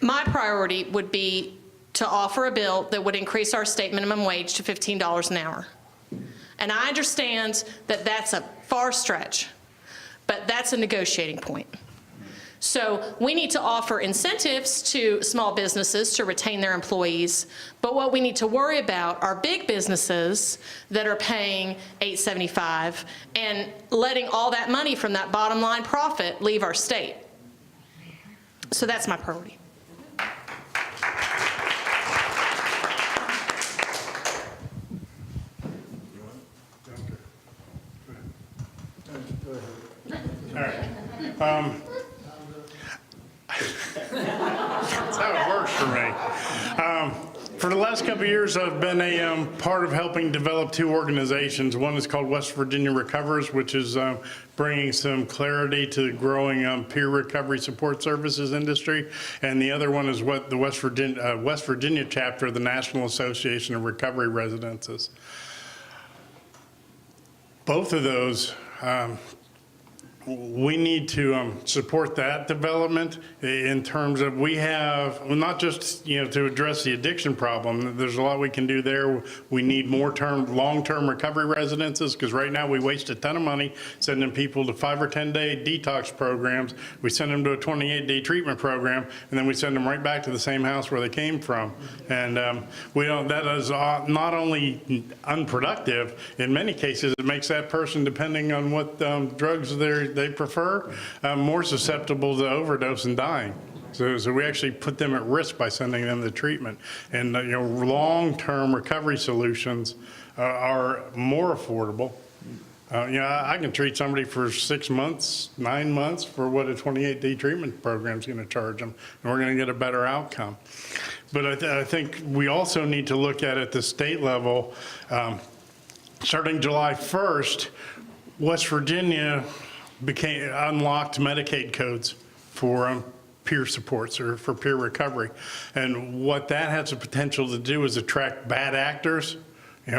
Speaker 9: my priority would be to offer a bill that would increase our state minimum wage to $15 an hour. And I understand that that's a far stretch, but that's a negotiating point. So we need to offer incentives to small businesses to retain their employees, but what we need to worry about are big businesses that are paying $8.75 and letting all that money from that bottom line profit leave our state. So that's my priority.
Speaker 4: All right. That's how it works for me. For the last couple of years, I've been a part of helping develop 2 organizations. One is called West Virginia Recovers, which is bringing some clarity to the growing peer recovery support services industry. And the other one is what the West Virginia chapter of the National Association of Recovery Residences. Both of those, we need to support that development in terms of we have, not just, to address the addiction problem. There's a lot we can do there. We need more long-term recovery residences, because right now we waste a ton of money sending people to 5 or 10-day detox programs. We send them to a 28-day treatment program, and then we send them right back to the same house where they came from. And that is not only unproductive, in many cases it makes that person, depending on what drugs they prefer, more susceptible to overdose and dying. So we actually put them at risk by sending them to treatment. And long-term recovery solutions are more affordable. I can treat somebody for 6 months, 9 months for what a 28-day treatment program is going to charge them, and we're going to get a better outcome. But I think we also need to look at the state level. Starting July 1st, West Virginia unlocked Medicaid codes for peer supports or for peer recovery. And what that has the potential to do is attract bad actors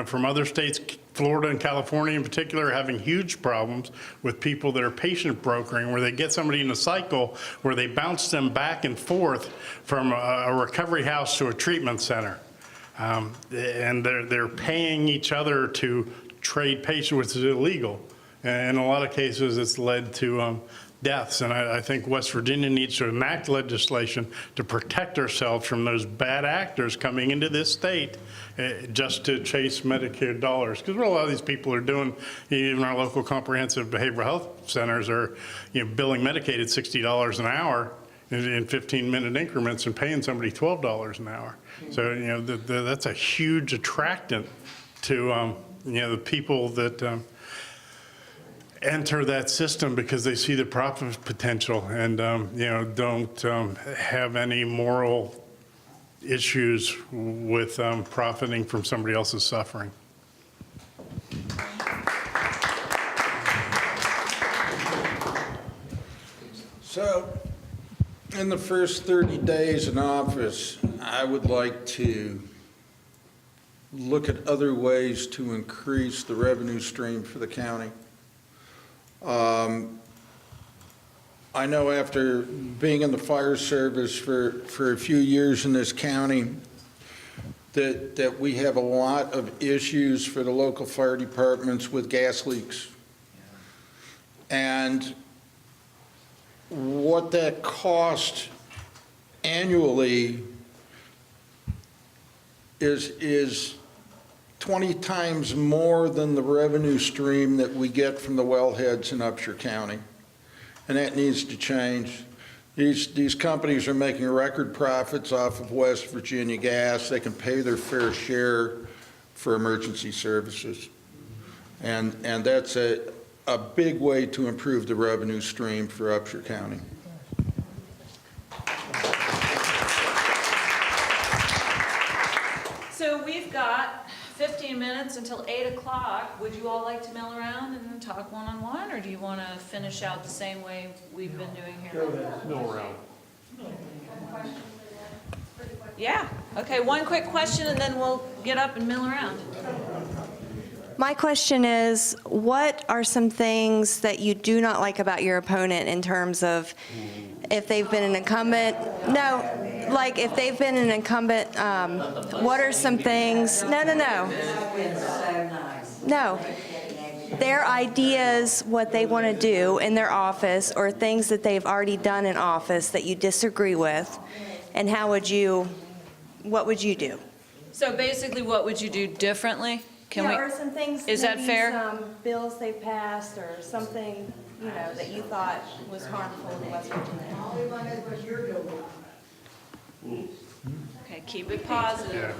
Speaker 4: from other states. Florida and California in particular are having huge problems with people that are patient brokering, where they get somebody in a cycle where they bounce them back and forth from a recovery house to a treatment center. And they're paying each other to trade patients, which is illegal. And in a lot of cases, it's led to deaths. And I think West Virginia needs to enact legislation to protect ourselves from those bad actors coming into this state just to chase Medicare dollars. Because what a lot of these people are doing, even our local comprehensive behavioral health centers are, billing Medicaid at $60 an hour in 15-minute increments and paying somebody $12 an hour. So, that's a huge attractant to, the people that enter that system because they see the profit potential and, don't have any moral issues with profiting from somebody else's suffering.
Speaker 7: So, in the first 30 days in office, I would like to look at other ways to increase the revenue stream for the county. I know after being in the fire service for a few years in this county, that we have a lot of issues for the local fire departments with gas leaks. And what that cost annually is 20 times more than the revenue stream that we get from the wellheads in Upshur County. And that needs to change. These companies are making record profits off of West Virginia gas. They can pay their fair share for emergency services. And that's a big way to improve the revenue stream for Upshur County.
Speaker 1: So we've got 15 minutes until 8 o'clock. Would you all like to mill around and talk one-on-one, or do you want to finish out the same way we've been doing here?
Speaker 2: Mill around.
Speaker 1: Yeah, okay, one quick question and then we'll get up and mill around.
Speaker 18: My question is, what are some things that you do not like about your opponent in terms of if they've been an incumbent? No, like if they've been an incumbent, what are some things? No. No. Their ideas, what they want to do in their office, or things that they've already done in office that you disagree with, and what would you do?
Speaker 1: So basically, what would you do differently?
Speaker 18: Or some things,
Speaker 1: Is that
Speaker 18: maybe
Speaker 1: fair?
Speaker 18: some bills they passed, or something, that you thought was harmful to West Virginia.
Speaker 1: Okay, keep it positive.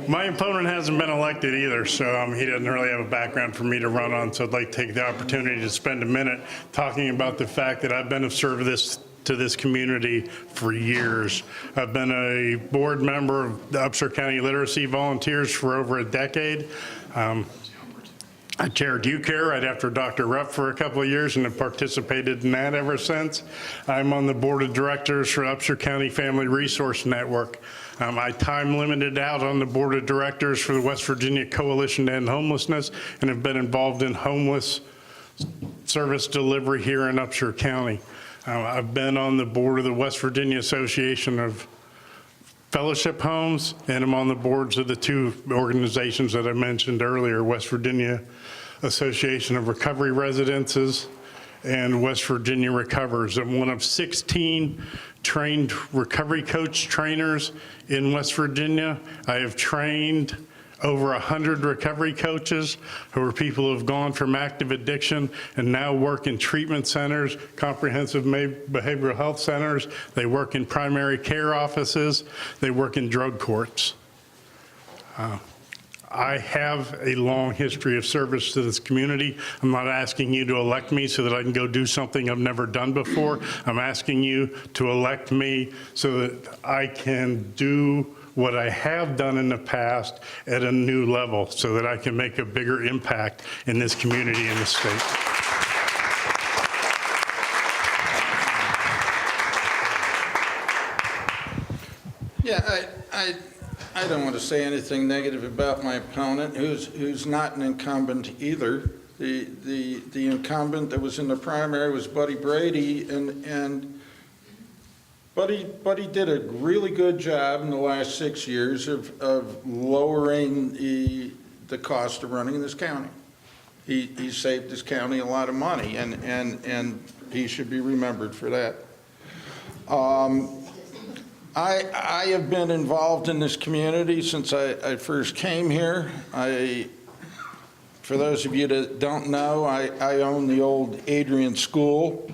Speaker 4: My opponent hasn't been elected either, so he doesn't really have a background for me to run on. So I'd like to take the opportunity to spend a minute talking about the fact that I've been of service to this community for years. I've been a board member of the Upshur County Literacy Volunteers for over a decade. I chaired UCare right after Dr. Rupp for a couple of years and have participated in that ever since. I'm on the board of directors for Upshur County Family Resource Network. I time limited out on the board of directors for the West Virginia Coalition to End Homelessness and have been involved in homeless service delivery here in Upshur County. I've been on the board of the West Virginia Association of Fellowship Homes, and I'm on the boards of the two organizations that I mentioned earlier, West Virginia Association of Recovery Residences and West Virginia Recovers. I'm one of 16 trained recovery coach trainers in West Virginia. I have trained over 100 recovery coaches who are people who have gone from active addiction and now work in treatment centers, comprehensive behavioral health centers. They work in primary care offices. They work in drug courts. I have a long history of service to this community. I'm not asking you to elect me so that I can go do something I've never done before. I'm asking you to elect me so that I can do what I have done in the past at a new level so that I can make a bigger impact in this community and the state.
Speaker 7: Yeah, I don't want to say anything negative about my opponent, who's not an incumbent either. The incumbent that was in the primary was Buddy Brady, and Buddy did a really good job in the last 6 years of lowering the cost of running this county. he saved his county a lot of money, and he should be remembered for that. I have been involved in this community since I first came here. For those of you that don't know, I own the old Adrian School,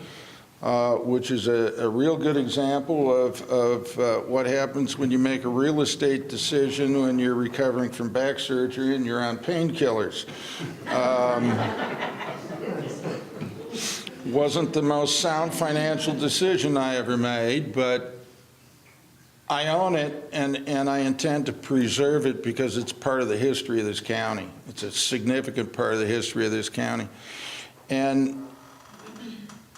Speaker 7: which is a real good example of what happens when you make a real estate decision when you're recovering from back surgery and you're on painkillers. Wasn't the most sound financial decision I ever made, but I own it, and I intend to preserve it because it's part of the history of this county. It's a significant part of the history of this county. And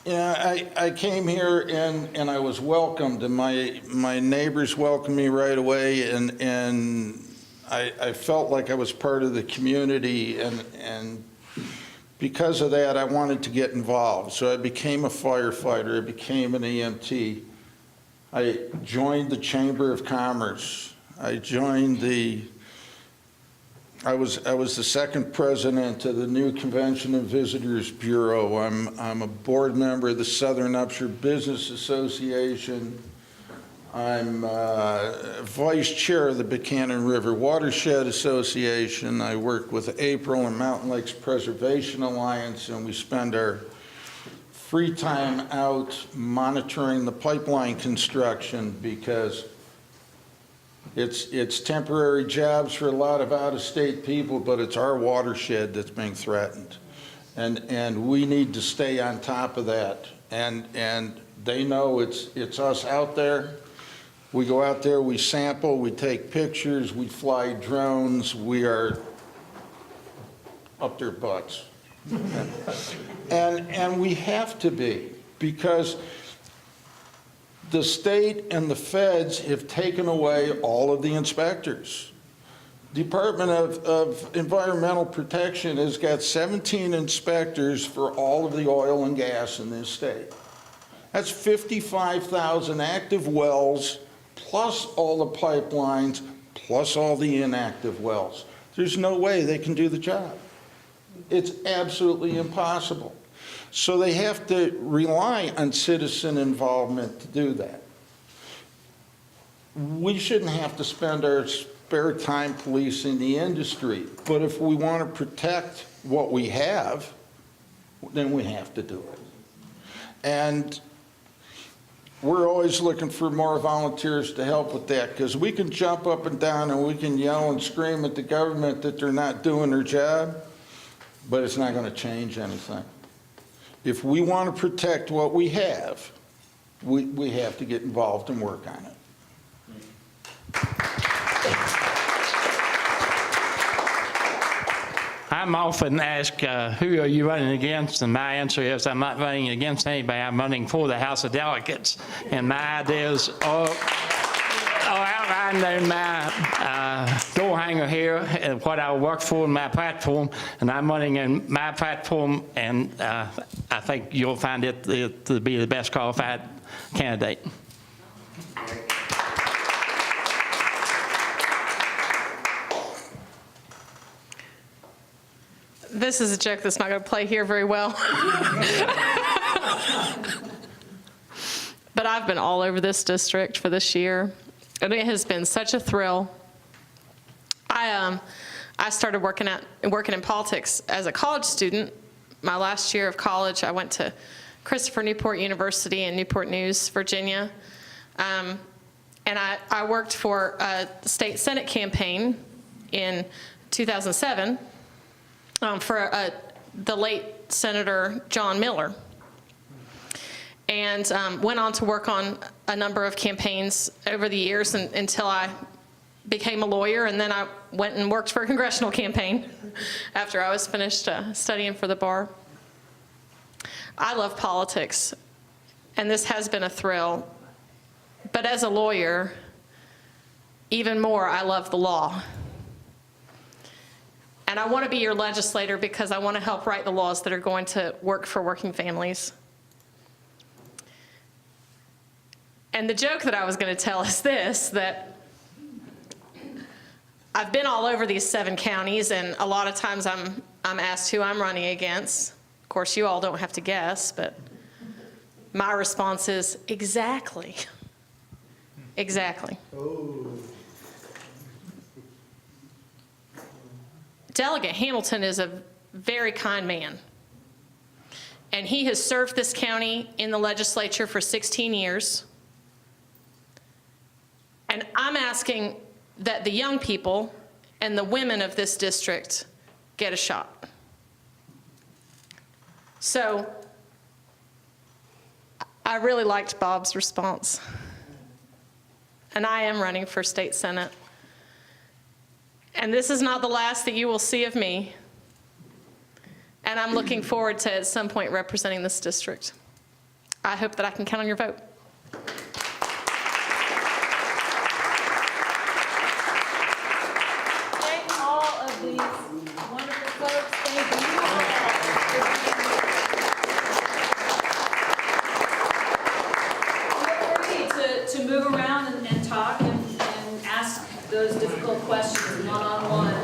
Speaker 7: you know, I came here and I was welcomed, and my neighbors welcomed me right away, and I felt like I was part of the community, and because of that, I wanted to get involved. So I became a firefighter, I became an EMT. I joined the Chamber of Commerce. I joined I was the second president of the new Convention and Visitors Bureau. I'm a board member of the Southern Upshur Business Association. I'm vice chair of the Buchanan River Watershed Association. I work with April and Mountain Lakes Preservation Alliance, and we spend our free time out monitoring the pipeline construction because it's temporary jobs for a lot of out-of-state people, but it's our watershed that's being threatened. And we need to stay on top of that. And they know it's us out there. We go out there, we sample, we take pictures, we fly drones, we are up their butts. And we have to be, because the state and the feds have taken away all of the inspectors. Department of Environmental Protection has got 17 inspectors for all of the oil and gas in this state. That's 55,000 active wells, plus all the pipelines, plus all the inactive wells. There's no way they can do the job. It's absolutely impossible. So they have to rely on citizen involvement to do that. We shouldn't have to spend our spare time policing the industry, but if we want to protect what we have, then we have to do it. And we're always looking for more volunteers to help with that, because we can jump up and down and we can yell and scream at the government that they're not doing their job, but it's not going to change anything. If we want to protect what we have, we have to get involved and work on it.
Speaker 8: I'm often asked, who are you running against? And my answer is, I'm not running against anybody. I'm running for the House of Delegates. And my ideas are outlined in my door hanger here, and what I work for in my platform. And I'm running in my platform, and I think you'll find it to be the best qualified candidate.
Speaker 9: This is a joke that's not going to play here very well. But I've been all over this district for this year, and it has been such a thrill. I started working in politics as a college student. My last year of college, I went to Christopher Newport University in Newport News, Virginia. And I worked for a state Senate campaign in 2007 for the late Senator John Miller. And went on to work on a number of campaigns over the years until I became a lawyer, and then I went and worked for a congressional campaign after I was finished studying for the bar. I love politics, and this has been a thrill. But as a lawyer, even more, I love the law. And I want to be your legislator because I want to help write the laws that are going to work for working families. And the joke that I was going to tell is this, that I've been all over these 7 counties, and a lot of times I'm I'm asked who I'm running against. Of course, you all don't have to guess, but my response is exactly. Exactly. Delegate Hamilton is a very kind man. And he has served this county in the legislature for 16 years. And I'm asking that the young people and the women of this district get a shot. So I really liked Bob's response. And I am running for state senate. And this is not the last that you will see of me. And I'm looking forward to at some point representing this district. I hope that I can count on your vote.
Speaker 1: Thank all of these wonderful folks. Thank you all. Feel free to move around and talk and ask those difficult questions one-on-one.